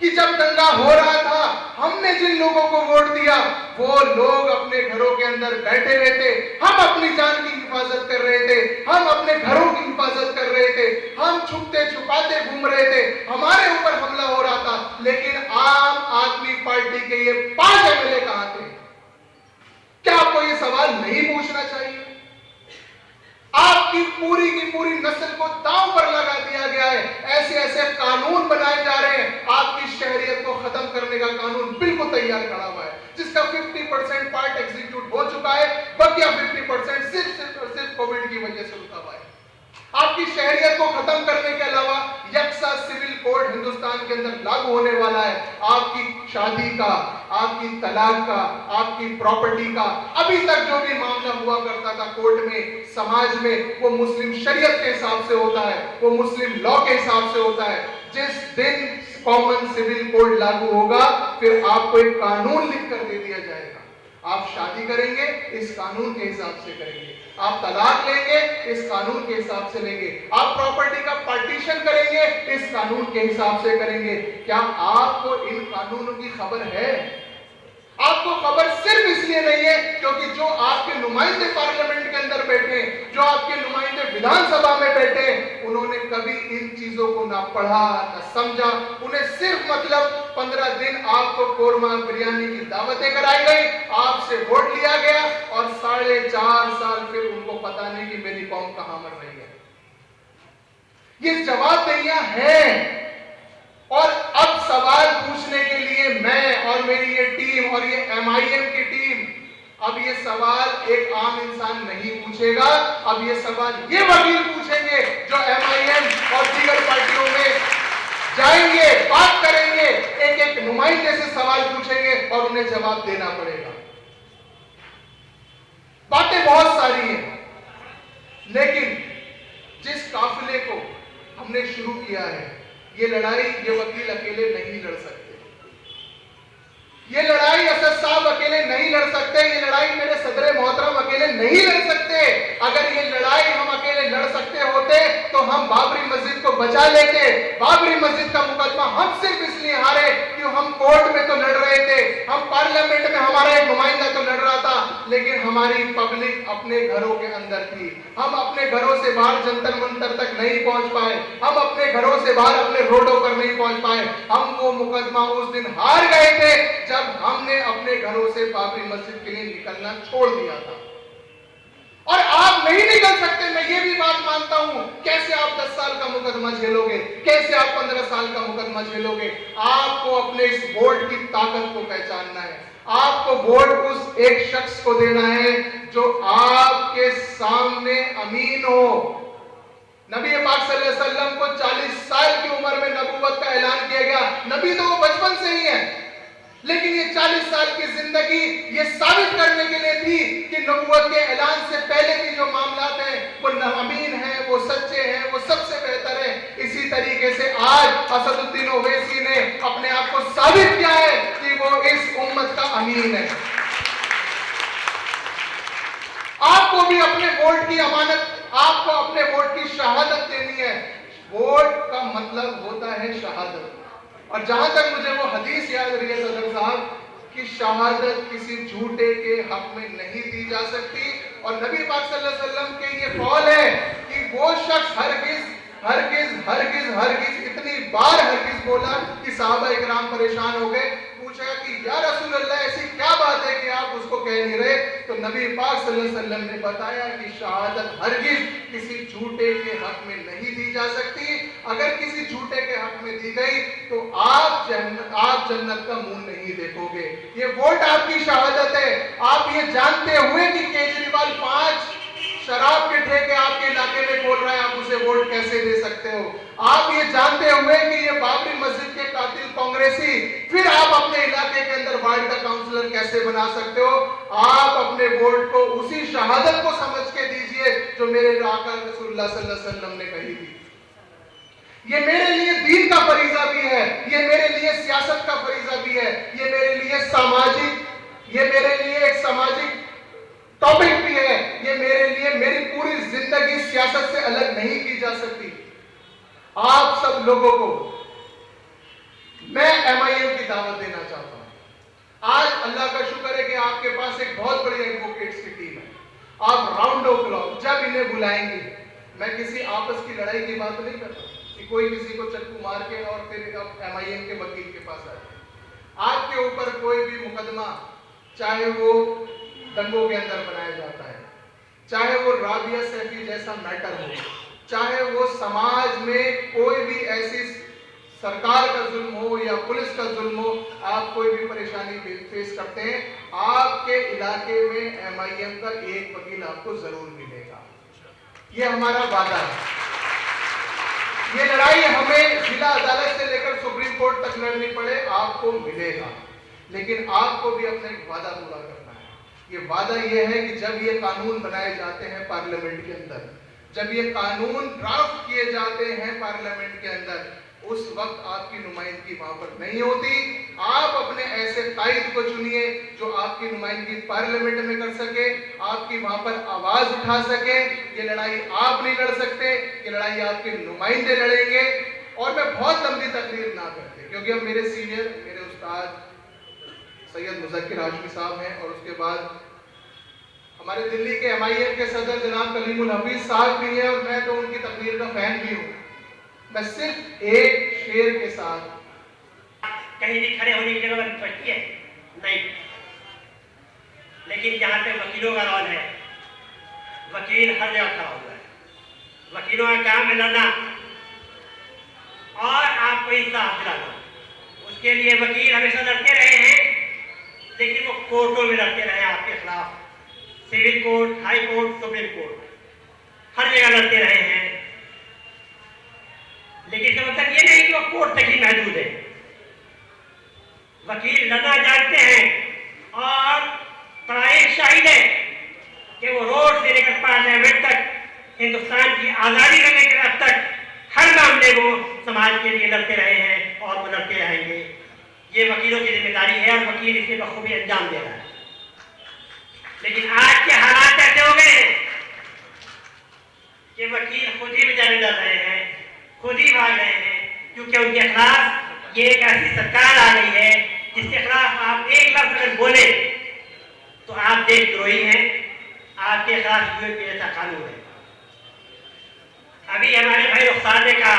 कि जब दंगा हो रहा था हमने जिन लोगों को वोट दिया वो लोग अपने घरों के अंदर बैठे हुए थे, हम अपनी जान की हिफाजत कर रहे थे, हम अपने घरों की हिफाजत कर रहे थे, हम छुपते छुपाते घूम रहे थे, हमारे ऊपर हमला हो रहा था। लेकिन आम आदमी पार्टी के ये 5 एमएलए कहां थे? क्या आपको ये सवाल नहीं पूछना चाहिए? आपकी पूरी की पूरी नस्ल को दांव पर लगा दिया गया है। ऐसे ऐसे कानून बनाए जा रहे हैं, आपकी शहरियत को खत्म करने का कानून बिल्कुल तैयार खड़ा हुआ है, जिसका 50% पार्ट एग्जीक्यूट हो चुका है, बकिया 50% सिर्फ कोविड की वजह से रुका हुआ है। आपकी शहरियत को खत्म करने के अलावा यकसा सिविल कोड हिंदुस्तान के अंदर लागू होने वाला है। आपकी शादी का, आपकी तलाक का, आपकी प्रॉपर्टी का, अभी तक जो भी मामला हुआ करता था कोर्ट में, समाज में, वो मुस्लिम शरीयत के हिसाब से होता है, वो मुस्लिम लॉ के हिसाब से होता है। जिस दिन कॉमन सिविल कोड लागू होगा फिर आपको एक कानून लिख कर दे दिया जाएगा। आप शादी करेंगे इस कानून के हिसाब से करेंगे, आप तलाक लेंगे इस कानून के हिसाब से लेंगे, आप प्रॉपर्टी का पार्टीशन करेंगे इस कानून के हिसाब से करेंगे। क्या आपको इन कानूनों की खबर है? आपको खबर सिर्फ इसलिए नहीं है क्योंकि जो आपके नुमाइंदे पार्लियामेंट के अंदर बैठे, जो आपके नुमाइंदे विधानसभा में बैठे, उन्होंने कभी इन चीजों को ना पढ़ा ना समझा। उन्हें सिर्फ मतलब 15 दिन आपको कोरमा बिरयानी की दावतें कराई गई, आपसे वोट लिया गया और 4.5 साल फिर उनको पता नहीं कि मेरी कौम कहां मर रही है। ये जवाबदेहियां हैं। और अब सवाल पूछने के लिए मैं और मेरी ये टीम और ये MIM की टीम, अब ये सवाल एक आम इंसान नहीं पूछेगा, अब ये सवाल ये वकील पूछेंगे जो MIM और दीगर पार्टियों में जाएंगे, बात करेंगे, एक एक नुमाइंदे से सवाल पूछेंगे और उन्हें जवाब देना पड़ेगा। बातें बहुत सारी हैं, लेकिन जिस काफिले को हमने शुरू किया है, ये लड़ाई ये वकील अकेले नहीं लड़ सकते, ये लड़ाई असद साहब अकेले नहीं लड़ सकते, ये लड़ाई मेरे सदर मोहतरम अकेले नहीं लड़ सकते। अगर ये लड़ाई हम अकेले लड़ सकते होते तो हम बाबरी मस्जिद को बचा लेते। बाबरी मस्जिद का मुकदमा हम सिर्फ इसलिए हारे कि हम कोर्ट में तो लड़ रहे थे, हम पार्लियामेंट में हमारा एक नुमाइंदा तो लड़ रहा था, लेकिन हमारी पब्लिक अपने घरों के अंदर थी। हम अपने घरों से बाहर जंतर मंतर तक नहीं पहुंच पाए, हम अपने घरों से बाहर अपने रोडों पर नहीं पहुंच पाए। हम वो मुकदमा उस दिन हार गए थे जब हमने अपने घरों से बाबरी मस्जिद के लिए निकलना छोड़ दिया था। और आप नहीं निकल सकते, मैं ये भी बात मानता हूं। कैसे आप 10 साल का मुकदमा झेलोगे, कैसे आप 15 साल का मुकदमा झेलोगे? आपको अपने इस वोट की ताकत को पहचानना है। आपको वोट उस एक शख्स को देना है जो आपके सामने अमीन हो। नबी पाक सल्लल्लाहु अलैहि वसल्लम को 40 साल की उम्र में नबूवत का ऐलान किया गया। नबी तो वो बचपन से ही है, लेकिन ये 40 साल की जिंदगी ये साबित करने के लिए थी कि नबूवत के ऐलान से पहले की जो मामलात हैं वो अमीन हैं, वो सच्चे हैं, वो सबसे बेहतर है। इसी तरीके से आज असदुद्दीन ओवैसी ने अपने आप को साबित किया है कि वो इस उम्मत का अमीन है। आपको भी अपने वोट की अमानत, आपको अपने वोट की शहादत देनी है। वोट का मतलब होता है शहादत। और जहां तक मुझे वो हदीस याद रही है सदर साहब कि शहादत किसी झूठे के हक में नहीं दी जा सकती। और नबी पाक सल्लल्लाहु अलैहि वसल्लम के ये कौल है कि वो शख्स हरगिज हरगिज हरगिज हरगिज इतनी बार हरगिज बोला कि सहाबा इकराम परेशान हो गए। पूछा कि या रसूल अल्लाह, ऐसी क्या बात है कि आप उसको कह नहीं रहे? तो नबी पाक सल्लल्लाहु अलैहि वसल्लम ने बताया कि शहादत हरगिज किसी झूठे के हक में नहीं दी जा सकती। अगर किसी झूठे के हक में दी गई तो आप जन्नत का मुंह नहीं देखोगे। ये वोट आपकी शहादत है। आप ये जानते हुए कि केजरीवाल 5 शराब के ठेके आपके इलाके में खोल रहा है, आप उसे वोट कैसे दे सकते हो? आप ये जानते हुए कि ये बाबरी मस्जिद के कातिल कांग्रेसी, फिर आप अपने इलाके के अंदर वार्ड का काउंसलर कैसे बना सकते हो? आप अपने वोट को उसी शहादत को समझ के दीजिए जो मेरे आका रसूलुल्लाह सल्लल्लाहु अलैहि वसल्लम ने कही थी। ये मेरे लिए दीन का फरीजा भी है, ये मेरे लिए सियासत का फरीजा भी है, ये मेरे लिए एक सामाजिक टॉपिक भी है। ये मेरे लिए, मेरी पूरी जिंदगी सियासत से अलग नहीं की जा सकती। आप सब लोगों को मैं MIM की दावत देना चाहता हूं। आज अल्लाह का शुक्र है कि आपके पास एक बहुत बड़ी एडवोकेट्स की टीम है। आप राउंड द क्लॉक जब इन्हें बुलाएंगे, मैं किसी आपस की लड़ाई की बात नहीं करता कि कोई किसी को चक्कू मार के और फिर अब MIM के वकील के पास आए। आपके ऊपर कोई भी मुकदमा, चाहे वो दंगों के अंदर बनाया जाता है, चाहे वो राबिया सैफी जैसा मैटर हो, चाहे वो समाज में कोई भी ऐसी सरकार का जुल्म हो या पुलिस का जुल्म हो, आप कोई भी परेशानी फेस करते हैं, आपके इलाके में MIM का एक वकील आपको जरूर मिलेगा। ये हमारा वादा है। ये लड़ाई हमें जिला अदालत से लेकर सुप्रीम कोर्ट तक लड़नी पड़े, आपको मिलेगा। लेकिन आपको भी अपना एक वादा पूरा करना है। ये वादा ये है कि जब ये कानून बनाए जाते हैं पार्लियामेंट के अंदर, जब ये कानून ड्राफ्ट किए जाते हैं पार्लियामेंट के अंदर, उस वक्त आपकी नुमाइंदगी वहां पर नहीं होती। आप अपने ऐसे कायद को चुनिए जो आपकी नुमाइंदगी पार्लियामेंट में कर सके, आपकी वहां पर आवाज उठा सके। ये लड़ाई आप नहीं लड़ सकते, ये लड़ाई आपके नुमाइंदे लड़ेंगे। और मैं बहुत लंबी तकरीर ना करते, क्योंकि अब मेरे सीनियर, मेरे उस्ताद सैयद मुज़क्किर हाशमी साहब हैं, और उसके बाद हमारे दिल्ली के MIM के सदर जनाब कलीमुल हफीज साहब भी हैं, और मैं तो उनकी तकरीर का फैन भी हूँ। मैं सिर्फ एक शेर के साथ, कहीं भी खड़े होने की जरूरत पड़ती है नहीं, लेकिन यहाँ पे वकीलों का रोल है। वकील हर जगह खड़ा हुआ है, वकीलों का काम है लड़ना और आपको इंसाफ दिलाना। उसके लिए वकील हमेशा लड़ते रहे हैं, लेकिन वो कोर्टों में लड़ते रहे आपके खिलाफ। Civil court, high court, supreme court, हर जगह लड़ते रहे हैं। लेकिन इसका मतलब ये नहीं कि वो कोर्ट तक ही महदूद है। वकील लड़ना जानते हैं और तारीख शाहिद है कि वो रोड से लेकर पार्लियामेंट तक, हिंदुस्तान की आज़ादी करने के अब तक हर मामले को समाज के लिए लड़ते रहे हैं और वो लड़ते रहेंगे। ये वकीलों की जिम्मेदारी है और वकील इसे बखूबी अंजाम दे रहा है। लेकिन आज के हालात ऐसे हो गए हैं कि वकील खुद ही बेचारे डर रहे हैं, खुद ही भाग रहे हैं, क्योंकि उनके खिलाफ ये एक ऐसी सरकार आ गई है जिसके खिलाफ आप एक लफ्ज अगर बोले तो आप देशद्रोही हैं, आपके खिलाफ यूएपीए जैसा कानून है। अभी हमारे भाई रुखसार ने कहा,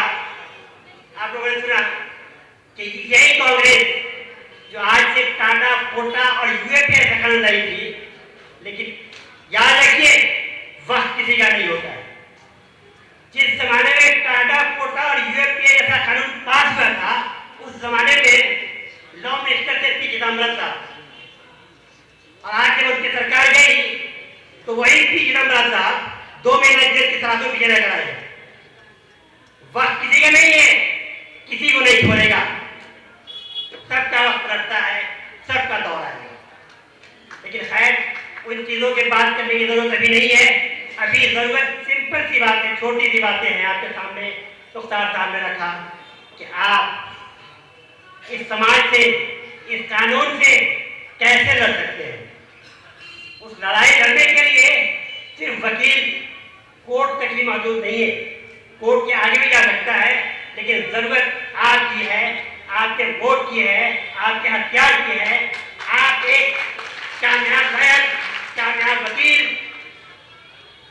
आप लोगों ने सुना कि यही कांग्रेस जो आज से टाटा कोटा और यूएपीए जैसा कानून लाई थी, लेकिन याद रखिए वक्त किसी का नहीं होता है। जिस जमाने में टाटा कोटा और यूएपीए जैसा कानून पास हुआ था, उस जमाने में लॉ मिनिस्टर थे पी चिदम्बरम साहब, और आज जब उनकी सरकार गई तो वही पी चिदम्बरम साहब 2 महीने जेल की सलाखों पीछे रह गए। वक्त किसी का नहीं है, किसी को नहीं छोड़ेगा, सबका वक्त रखता है, सबका दौर आएगा। लेकिन खैर उन चीजों की बात करने की जरूरत अभी नहीं है। अभी जरूरत सिंपल सी बातें, छोटी सी बातें हैं आपके सामने। रुखसार साहब ने रखा कि आप इस समाज से, इस कानून से कैसे लड़ सकते हैं। उस लड़ाई लड़ने के लिए सिर्फ वकील कोर्ट तक ही मौजूद नहीं है, कोर्ट के आगे भी जा सकता है, लेकिन जरूरत आपकी है, आपके वोट की है, आपके हथियार की है। आप एक कामयाब लॉयर, कामयाब वकील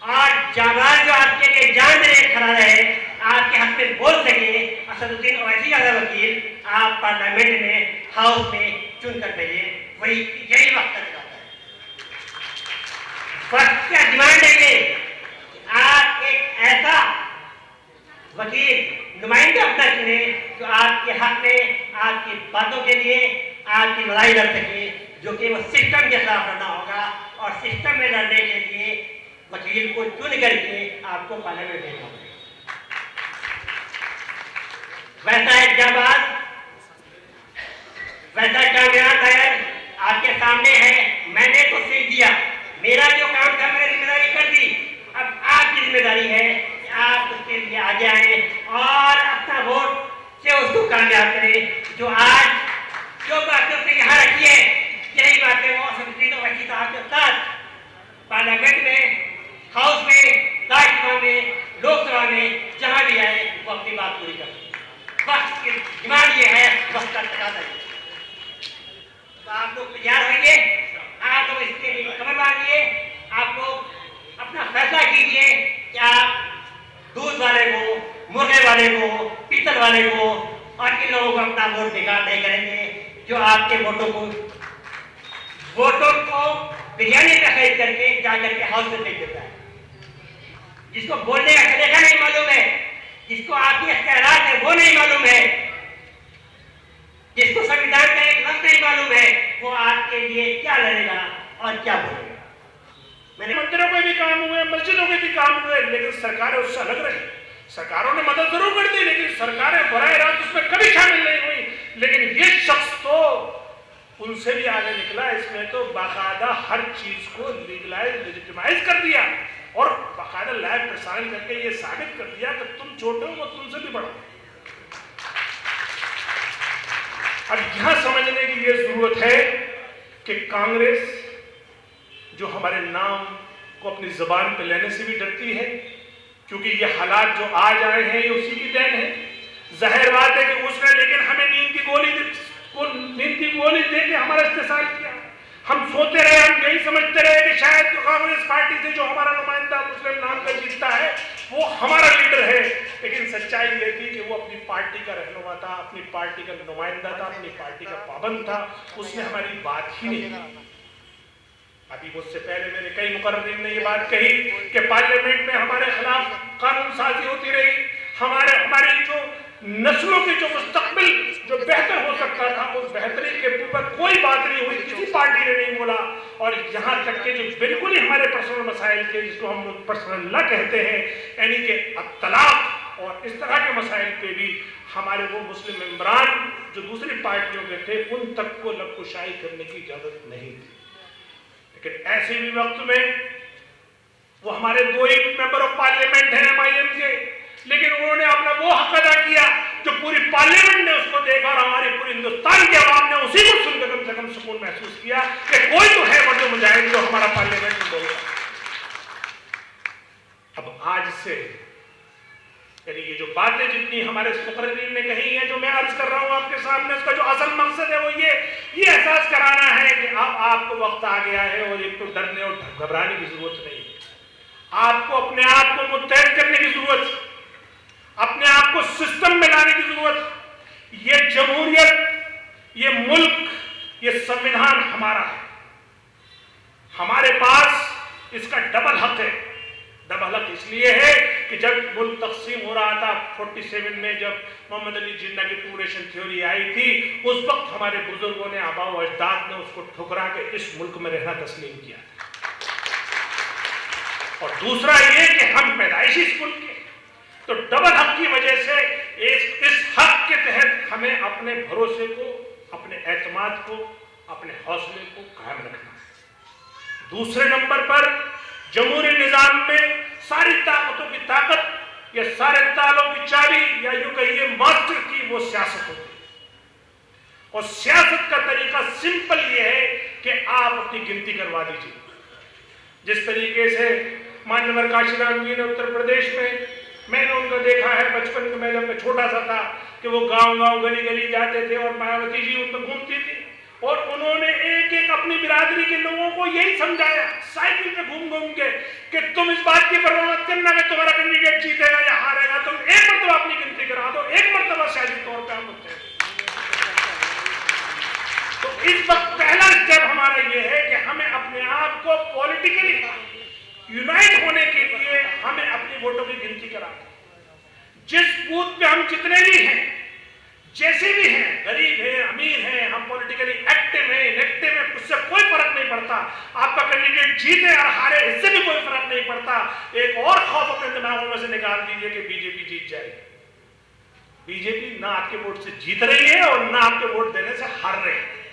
और जाबाज जो आपके लिए जान देने खड़ा रहे, आपके हक में बोल सके, असदुद्दीन ओवैसी वाला वकील आप पार्लियामेंट में, हाउस में चुन कर भेजिए। वही यही वक्त तक जाता है। वक्त का डिमांड है कि आप एक ऐसा वकील नुमाइंदा अपना चुने जो आपके हक में, आपकी बातों के लिए, आपकी लड़ाई लड़ सके, जो कि वो सिस्टम के खिलाफ लड़ना होगा। और सिस्टम में लड़ने के लिए वकील को चुन करके आपको पार्लियामेंट भेजना होगा। वैसा एक जाबाज, वैसा कामयाब लॉयर आपके सामने है। मैंने तो सीख दिया, मेरा जो काम था मैंने जिम्मेदारी कर दी। अब आपकी जिम्मेदारी है कि आप उसके लिए आगे आए और अपना वोट से उसको कामयाब करें। जो आज जो बातें उसने यहाँ रखी है, यही बातें वो असदुद्दीन ओवैसी साहब के साथ पार्लियामेंट में, हाउस में, राज्यसभा में, लोकसभा में जहां भी आए वो अपनी बात पूरी कर। वक्त की डिमांड ये है, वक्त का तकाजा है। तो आप लोग तैयार होइए, आप लोग इसके लिए कमर बांधिए, आप लोग अपना फैसला कीजिए कि आप दूध वाले को, मुर्गे वाले को, पीतल वाले को और इन लोगों को अपना वोट बेकार नहीं करेंगे, जो आपके वोटों को बिरयानी का खरीद करके जाकर के हाउस में भेज देता है। जिसको बोलने का तरीका नहीं मालूम है, जिसको आपकी इख्तियारात है वो नहीं मालूम है, जिसको संविधान का एक लफ्ज नहीं मालूम है, वो आपके लिए क्या लड़ेगा और क्या बोलेगा। मैंने मंदिरों के भी काम हुए, मस्जिदों के भी काम हुए, लेकिन सरकारें उससे अलग रही। सरकारों ने मदद जरूर कर दी, लेकिन सरकारें बराह रास्त उसमें कभी शामिल नहीं हुई। लेकिन ये शख्स तो उनसे भी आगे निकला। इसमें तो बाकायदा हर चीज को लीगलाइज, लेजिटिमाइज कर दिया और बाकायदा लाइव प्रसारण करके ये साबित कर दिया कि तुम छोटे हो, वो तुमसे भी बड़ा। अब यहां समझने की ये जरूरत है कि कांग्रेस जो हमारे नाम को अपनी जुबान पे लेने से भी डरती है, क्योंकि ये हालात जो आज आए हैं ये उसी की देन है। जाहिर बात है कि उसने लेकिन हमें नींद की गोली दे के हमारा इस्तेसाल किया। हम सोते रहे, हम यही समझते रहे कि शायद कांग्रेस पार्टी से जो हमारा नुमाइंदा मुस्लिम नाम का जीतता है वो हमारा लीडर है, लेकिन सच्चाई ये थी कि वो अपनी पार्टी का रहनुमा था, अपनी पार्टी का नुमाइंदा था, अपनी पार्टी का पाबंद था। उसने हमारी बात ही नहीं की। अभी मुझसे पहले मेरे कई मुकर्रिरीन ने ये बात कही कि पार्लियामेंट में हमारे खिलाफ कानून साजी होती रही, हमारी जो नस्लों की जो मुस्तकबिल जो बेहतर हो सकता था उस बेहतरी के ऊपर कोई बात नहीं हुई, किसी पार्टी ने नहीं बोला। और यहाँ तक के जो बिल्कुल ही हमारे पर्सनल मसाइल के, जिसको हम पर्सनल लॉ कहते हैं, यानी कि तलाक और इस तरह के मसाइल पे भी हमारे वो मुस्लिम मेंबरान जो दूसरी पार्टियों के थे उन तक को लबकुशाई करने की इजाजत नहीं थी। लेकिन ऐसे भी वक्त में वो हमारे 2 ही मेंबर ऑफ पार्लियामेंट हैं MIM के, लेकिन उन्होंने अपना वो हक अदा किया जो पूरी पार्लियामेंट ने उसको देखा और हमारी पूरी हिंदुस्तान के अवाम ने उसी को सुनकर कम से कम सुकून महसूस किया कि कोई तो है मर्द मुजाहिद जो हमारा पार्लियामेंट में बोलेगा। अब आज से यानी ये जो बातें जितनी हमारे मुकर्रिरीन ने कही है, जो मैं अर्ज कर रहा हूं आपके सामने, उसका जो असल मकसद है वो ये एहसास कराना है कि अब आपको वक्त आ गया है और एक तो डरने और घबराने की जरूरत नहीं है, आपको अपने आप को मुत्तहद करने की जरूरत है, अपने आप को सिस्टम में लाने की जरूरत है। ये जमहूरियत, ये मुल्क, ये संविधान हमारा है, हमारे पास इसका डबल हक है। डबल हक इसलिए है कि जब मुल्क तकसीम हो रहा था 47 में, जब मोहम्मद अली जिन्ना की टू नेशन थ्योरी आई थी, उस वक्त हमारे बुजुर्गों ने, आबा व अजदाद ने उसको ठुकरा के इस मुल्क में रहना तस्लीम किया था। और दूसरा ये कि हम पैदाइशी इस मुल्क के, तो डबल हक की वजह से इस हक के तहत हमें अपने भरोसे को, अपने एतमाद को, अपने हौसले को कायम रखना है। दूसरे नंबर पर जमहूरी निजाम में सारी ताकतों की ताकत या सारे तालों की चाबी, या यूं कहिए मास्टर की, वो सियासत होती है। और सियासत का तरीका सिंपल ये है कि आप अपनी गिनती करवा दीजिए। जिस तरीके से मान्यवर काशीराम जी ने उत्तर प्रदेश में, मैंने उनको देखा है बचपन में जब मैं छोटा सा था, कि वो गांव गांव गली गली जाते थे और मायावती जी उन पर घूमती थी, और उन्होंने एक एक अपनी बिरादरी के लोगों को यही समझाया साइकिल पे घूम घूम के कि तुम इस बात की परवाह मत करना कि तुम्हारा कैंडिडेट जीतेगा या हारेगा, तुम एक मरतबा अपनी गिनती करा दो, एक मरतबा सियासी तौर पे हम होते हैं। तो इस वक्त पहला स्टेप हमारा ये है कि हमें अपने आप को पॉलिटिकली यूनाइट होने के लिए हमें अपनी वोटों की गिनती करानी। जिस बूथ पे हम जितने भी हैं, जैसे भी हैं, गरीब है, अमीर है, हम पॉलिटिकली एक्टिव हैं, इनएक्टिव हैं, उससे कोई फर्क नहीं पड़ता। आपका कैंडिडेट जीते और हारे, इससे भी कोई फर्क नहीं पड़ता। एक और खौफ अपने दिमागों में से निकाल दीजिए कि बीजेपी जीत जाएगी। बीजेपी ना आपके वोट से जीत रही है और ना आपके वोट देने से हार रही है।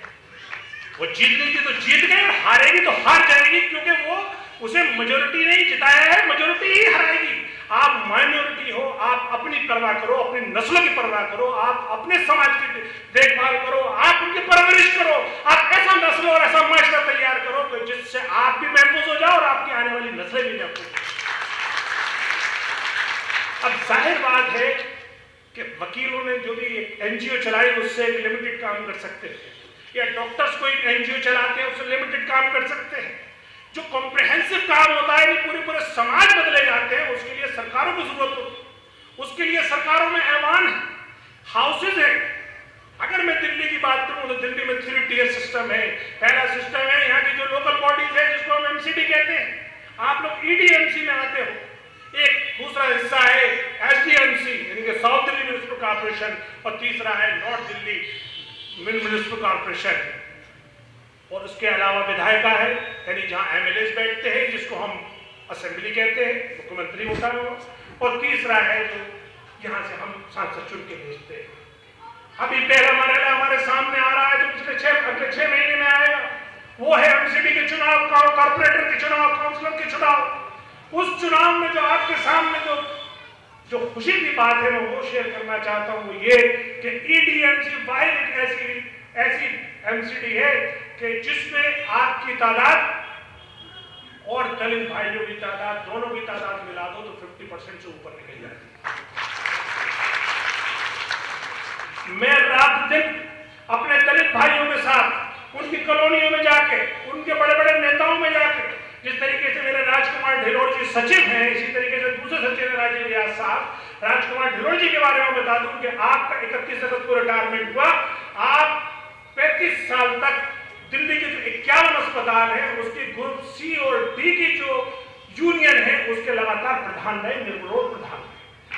वो जीत गई थी तो जीत गई, और हारेगी तो हार जाएगी, क्योंकि वो उसे मेजोरिटी नहीं जिताया है, मेजोरिटी ही हराएगी। आप माइनॉरिटी हो, आप अपनी परवाह करो, अपनी नस्लों की परवाह करो, आप अपने समाज की देखभाल करो, आप उनकी परवरिश करो, आप ऐसा नस्ल और ऐसा माशरा तैयार करो कि जिससे आप भी महफूज हो जाओ और आपकी आने वाली नस्लें भी महफूज हो। अब जाहिर बात है कि वकीलों ने जो भी एक एनजीओ चलाई उससे एक लिमिटेड काम कर सकते हैं, या डॉक्टर्स कोई एनजीओ चलाते हैं उससे लिमिटेड काम कर सकते हैं। जो कॉम्प्रिहेंसिव काम होता है, पूरे समाज बदले जाते हैं, उसके लिए सरकारों की जरूरत होती है। उसके लिए सरकारों में ऐवान है, हाउसेज है। अगर मैं दिल्ली की बात करूं तो दिल्ली में 3 टियर सिस्टम है। पहला सिस्टम है यहाँ की जो लोकल बॉडीज है, जिसको हम एमसीडी कहते हैं। आप लोग ईडीएमसी में आते हो। एक दूसरा हिस्सा है एसडीएमसी, यानी कि साउथ दिल्ली म्युनिसिपल कॉर्पोरेशन, और तीसरा है नॉर्थ दिल्ली म्युनिसिपल कॉर्पोरेशन। और उसके अलावा विधायिका है, यानी जहां एमएलएस बैठते हैं, जिसको हम असेंबली कहते हैं, मुख्यमंत्री होता है वो। और तीसरा है जो यहां से हम सांसद चुन के भेजते हैं। अभी पहला मरहला हमारे सामने आ रहा है जो अगले 6 महीने में आएगा, वो है एमसीडी के चुनाव, कॉर्पोरेटर के चुनाव, काउंसिलर के चुनाव। उस चुनाव में जो आपके सामने जो खुशी की बात है मैं वो शेयर करना चाहता हूं, वो ये कि ईडीएमसी वाहिद एक ऐसी एमसीडी है कि जिसमें आपकी तादाद और दलित भाइयों की तादाद, दोनों की तादाद मिला दो तो 50% से ऊपर निकल जाती है। मैं रात दिन अपने दलित भाइयों के साथ उनकी कॉलोनियों में जाके, उनके बड़े बड़े नेताओं में जाके, जिस तरीके से मेरे राजकुमार ढिलोड़ जी सचिव हैं, इसी तरीके से दूसरे सचिव हैं राजीव रियाज साहब, राजकुमार ढिलोड़ जी के बारे में बता दूं कि आपका 31 अगस्त को रिटायरमेंट हुआ, आप 35 साल तक दिल्ली के जो 51 अस्पताल हैं उसके ग्रुप सी और डी की जो यूनियन है उसके लगातार प्रधान रहे, निर्विरोध प्रधान।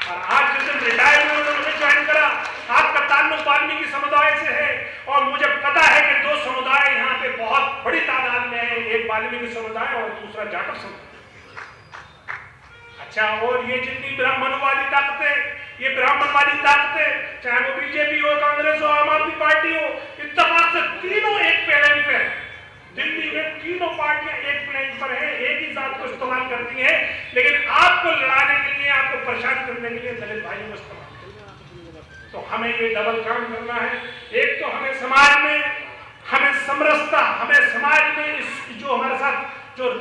और आज जिस दिन रिटायर हुए उन्होंने ज्वाइन करा। आपका ताल्लुक वाल्मीकि समुदाय से है, और मुझे पता है कि 2 समुदाय यहाँ पे बहुत बड़ी तादाद में है, एक वाल्मीकि समुदाय और दूसरा जाटव समुदाय। अच्छा, और ये जितनी ब्राह्मणवादी ताकतें, ये ब्राह्मणवादी ताकतें, चाहे वो बीजेपी हो, कांग्रेस हो, आम आदमी पार्टी हो, इत्तेफाक से तीनों एक प्लेन पे है। दिल्ली में तीनों पार्टियां एक प्लेन पर हैं, एक ही जात को इस्तेमाल करती हैं, लेकिन आपको लड़ाने के लिए, आपको परेशान करने के लिए दलित भाइयों को इस्तेमाल करते हैं। तो हमें ये डबल काम करना है। एक तो हमें समाज में, हमें समरसता, हमें समाज में इस जो हमारे साथ जो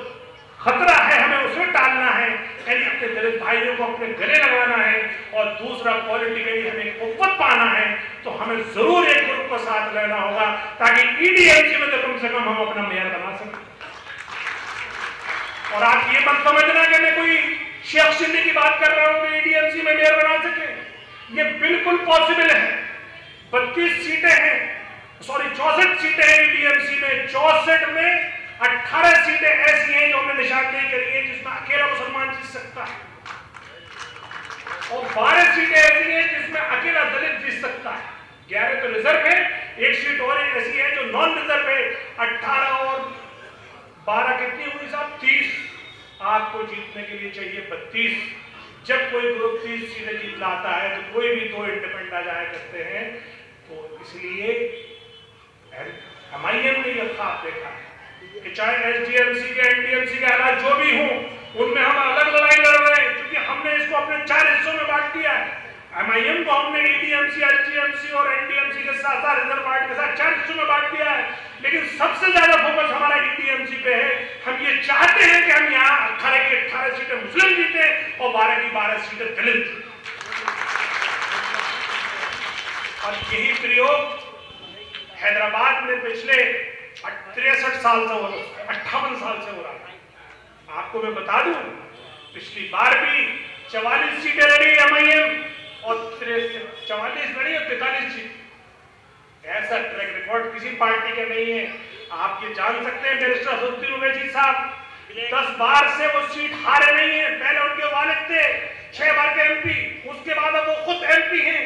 खतरा है हमें उसे टालना है। यानी अपने दलित भाइयों को अपने गले लगाना है और दूसरा पॉलिटिकली हमें कुव्वत पाना है, तो हमें जरूर एक ग्रुप को साथ लेना होगा ताकि ईडीएमसी में तो कम से कम हम अपना मेयर बना सकें। और आप ये मत समझना कि मैं कोई शेख शिंदे की बात कर रहा हूं कि ईडीएमसी में मेयर बना सके, ये बिल्कुल पॉसिबल है। 32 सीटें हैं, सॉरी 64 सीटें हैं ईडीएमसी में, 64 में 18 सीटें ऐसी हैं जो हमने निशानदेही करी है जिसमें अकेला मुसलमान जीत सकता है, और 12 सीटें ऐसी हैं जिसमें अकेला दलित जीत सकता है। 11 तो रिजर्व है, एक सीट और ऐसी है जो नॉन रिजर्व है। 18 और 12 कितनी हुई साहब? 30। आपको जीतने के लिए चाहिए 32। जब कोई ग्रुप 30 सीटें जीत लाता है तो कोई भी 2 इंडिपेंडेंट आ जाया करते हैं। तो इसलिए एमआईएम ने यह ख्वाब देखा है कि चाहे एसडीएमसी के एनडीएमसी के हालात जो भी हों, उनमें हम अलग लड़ाई लड़ रहे हैं, क्योंकि हमने इसको अपने 4 हिस्सों में बांट दिया है। एमआईएम को हमने ईडीएमसी, एसडीएमसी और एनडीएमसी के साथ साथ रिजर्व पार्टी के साथ 4 हिस्सों में बांट दिया है, लेकिन सबसे ज्यादा फोकस हमारा ईडीएमसी पे है। हम ये चाहते हैं कि हम यहाँ 18 की 18 सीटें मुस्लिम जीते और 12 की 12 सीटें दलित। और यही प्रयोग हैदराबाद में पिछले 63 साल से हो रहा है, 58 साल से हो रहा है। आपको मैं बता दूं, पिछली बार भी 44 सीटें लड़ी एमआईएम और 44 लड़ी और 43 सीट। ऐसा ट्रैक रिकॉर्ड किसी पार्टी का नहीं है। आप ये जान सकते हैं बैरिस्टर असदुद्दीन ओवैसी साहब 10 बार से वो सीट हारे नहीं है। पहले उनके वालिद थे 6 बार के एमपी, उसके बाद अब वो खुद एमपी हैं।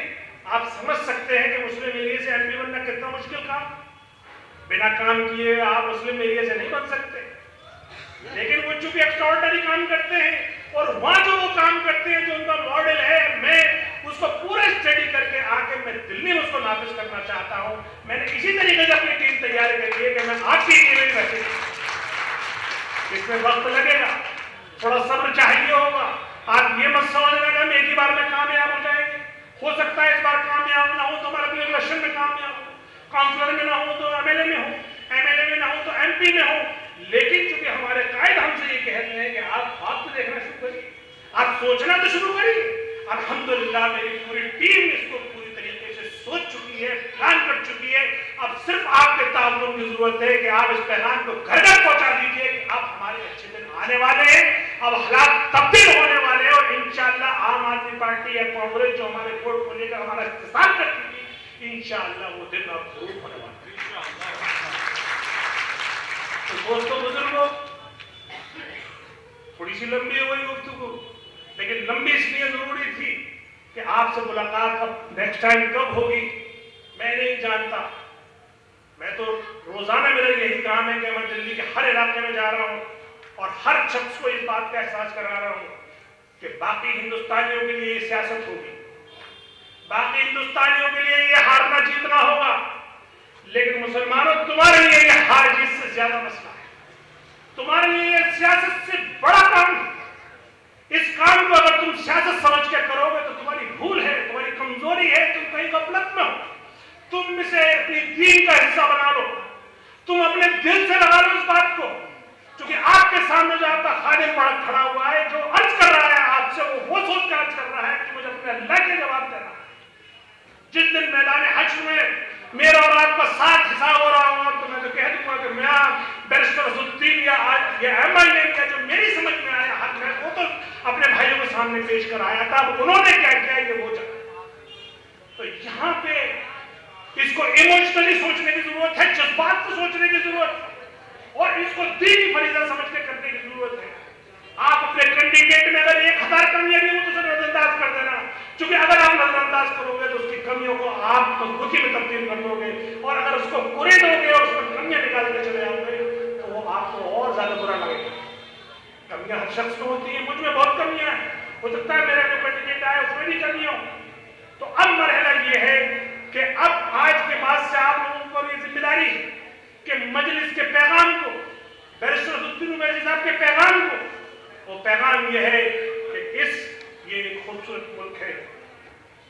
आप समझ सकते हैं कि मुस्लिम एरिया से एमपी बनना कितना मुश्किल काम। बिना काम किए आप मुस्लिम एरिया से नहीं बन सकते, लेकिन वो चूंकि एक्स्ट्राऑर्डिनरी काम करते हैं और वहां जो वो काम करते हैं जो उनका मॉडल है, मैं उसको पूरा स्टडी करके आके मैं दिल्ली में उसको नाफिज करना चाहता हूं। मैंने इसी तरीके से अपनी टीम तैयार करी है कि मैं आपकी टीम में बैठे, इसमें वक्त लगेगा, थोड़ा सब्र चाहिए होगा। आप ये मत समझना कि हम एक ही बार में कामयाब हो जाएंगे। हो सकता है इस बार कामयाब ना हो तो हमारा अगले इलेक्शन में कामयाब हो, काउंसलर में ना हो तो एमएलए में हो, एमएलए में ना हो तो एमपी में हो। लेकिन चूंकि हमारे कायद हमसे ये कहते हैं कि आप बात तो देखना शुरू करिए, आप सोचना तो शुरू करिए। अल्हम्दुलिल्लाह मेरी पूरी टीम इसको पूरी तरीके से सोच चुकी है, प्लान कर चुकी है। अब सिर्फ आपके ताउन की जरूरत है कि आप इस पैगाम को घर घर पहुंचा दीजिए कि अब हमारे अच्छे दिन आने वाले हैं, अब हालात तब्दील होने वाले हैं और इंशाअल्लाह आम आदमी पार्टी या कांग्रेस जो हमारे वोट को लेकर हमारा इस्तेमाल करती थी, इंशाअल्लाह वो दिन अब जरूर होने वाला है। तो दोस्तों बुजुर्गों, थोड़ी सी लंबी हो गई गुफ्तगू, लेकिन लंबी इसलिए जरूरी थी कि आपसे मुलाकात अब नेक्स्ट टाइम कब होगी मैं नहीं जानता। मैं तो रोजाना मेरा यही काम है कि मैं दिल्ली के हर इलाके में जा रहा हूँ और हर शख्स को इस बात का एहसास करा रहा हूँ कि बाकी हिंदुस्तानियों के लिए ये सियासत होगी, बाकी हिंदुस्तानियों के लिए ये हारना जीतना होगा, लेकिन मुसलमानों तुम्हारे लिए ये हार जीत से ज्यादा मसला है। तुम्हारे लिए ये सियासत से बड़ा काम है। इस काम को अगर तुम सियासत समझ के करोगे तो तुम्हारी भूल है, तुम्हारी कमजोरी है, तुम कहीं गफलत में हो। तुम इसे अपनी दीन का हिस्सा बना लो, तुम अपने दिल से लगा लो इस बात को, क्योंकि आपके सामने जो आपका खादिम खड़ा हुआ है, जो अर्ज कर रहा है आपसे, वो सोच कर अर्ज कर रहा है कि मुझे अपने अल्लाह के जवाब देना। जिस दिन मैदान हश्र में मेरा और आपका साथ हिसाब हो रहा होगा तो मैं तो कह दूंगा कि मैं बैरिस्टर असदुद्दीन या एमआईएम का जो मेरी समझ में आया हक है वो तो अपने भाइयों के सामने पेश कर आया था। उन्होंने क्या किया ये वो जाना। तो यहाँ पे इसको इमोशनली सोचने की जरूरत है, जज्बात को सोचने की जरूरत है और इसको दीनी फरीजा समझ के करने की जरूरत है। आप अपने कैंडिडेट में अगर 1000 कमियां भी हो तो उसे नजरअंदाज कर देना, क्योंकि अगर आप नजरअंदाज करोगे तो उसकी कमियों को आप मजबूती में तब्दील कर दोगे, और अगर उसको बुरे दोगे और उसमें कमियां निकाल के चले जाओगे तो वो आपको और ज्यादा बुरा लगेगा। कमियां हर शख्स में होती है, मुझ में बहुत कमियां हैं, हो सकता है मेरा जो कैंडिडेट आया उसमें भी कमियां हो। तो अब मरहला ये है कि अब आज के बाद से आप लोगों को ये जिम्मेदारी है कि मजलिस के पैगाम को, बैरिस्टर असदुद्दीन ओवैसी साहब के पैगाम को, वो पैगाम ये है कि ये खूबसूरत मुल्क है,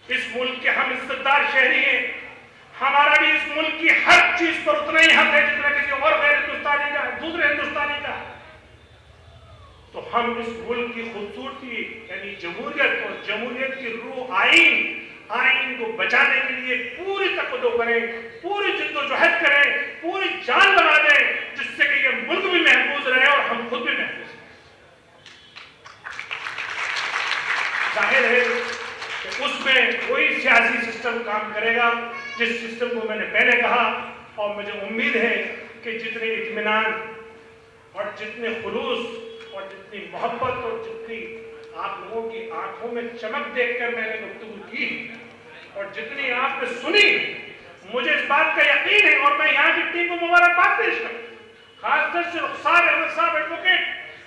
इस मुल्क के हम इज्जतदार शहरी हैं, हमारा भी इस मुल्क की हर चीज पर उतना ही हक है जितना किसी और गैर हिंदुस्तानी का, दूसरे हिंदुस्तानी का। तो हम इस मुल्क की खूबसूरती यानी जमहूरियत और जमहूरियत की रूह आइन को बचाने के लिए पूरी तकद्दो करें, पूरी जिद्दोजहद करें, पूरी जान लगा दें, जिससे कि ये मुल्क भी महफूज रहे और हम खुद भी महफूज रहें। जाहिर है कि उसमें वही सियासी सिस्टम काम करेगा जिस सिस्टम को मैंने पहले कहा, और मुझे उम्मीद है कि जितने इत्मीनान और जितने खुलूस और जितनी मोहब्बत और जितनी आप लोगों की आंखों में चमक देखकर मैंने गुफ्तगू की और जितनी आपने सुनी, मुझे इस बात का यकीन है और मैं यहाँ की टीम को मुबारकबाद पेश करूँ, खासतौर से रुखसार अहमद साहब एडवोकेट,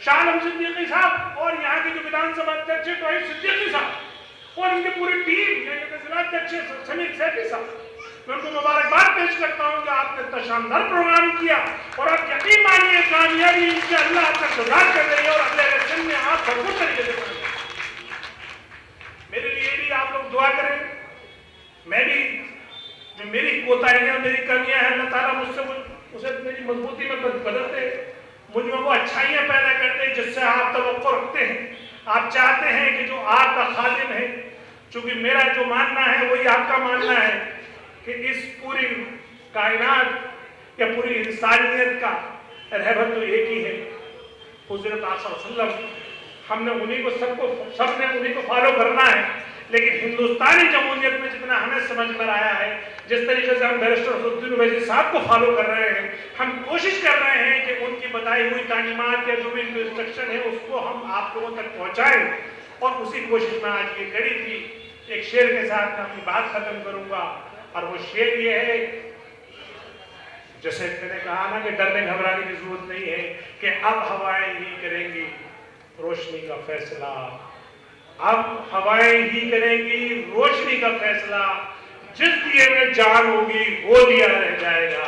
शाह आलम सिद्दीकी साहब और यहाँ के जो विधानसभा अध्यक्ष है तौहीद सिद्दीकी साहब और इनकी पूरी टीम, जिला अध्यक्ष समीर सैफी साहब, मैं उनको मुबारकबाद पेश करता हूँ कि आपने इतना शानदार प्रोग्राम किया और आप यकीन मानिए कामयाबी इनसे अल्लाह आपका इंतजार कर रही है और अगले इलेक्शन में आप भरपूर तरीके से करेंगे। मेरे लिए भी आप लोग दुआ करें, मैं भी जो मेरी कोताहियां मेरी कमियां हैं, अल्लाह ताला मुझसे उसे मेरी मजबूती में बदलते, मुझ में वो अच्छाइयां पैदा करते जिससे आप तवक्को रखते हैं, आप चाहते हैं कि जो आपका खादिम है, चूंकि मेरा जो मानना है वही आपका मानना है कि इस पूरी कायनात या पूरी इंसानियत का रहबर तो एक ही है, हुज़ूर पाक सल्लल्लाहु अलैहि वसल्लम। हमने उन्हीं को सबने उन्हीं को फॉलो करना है, लेकिन हिंदुस्तानी जमहूरियत में जितना हमें समझ में आया है, जिस तरीके से हम बैरिस्टर असदुद्दीन ओवैसी साहब को फॉलो कर रहे हैं, हम कोशिश कर रहे हैं कि उनकी बताई हुई तालीमात या जो भी इंस्ट्रक्शन है उसको हम आप लोगों तक पहुंचाएं और उसी कोशिश में आज ये कड़ी थी। एक शेर के साथ मैं अपनी बात खत्म करूंगा और वो शेर ये है, जैसे मैंने कहा ना कि डरने घबराने की जरूरत नहीं है कि अब हवाएं ही करेंगी रोशनी का फैसला, अब हवाएं ही करेंगी रोशनी का फैसला, जिस दिए में जान होगी वो दिया रह जाएगा।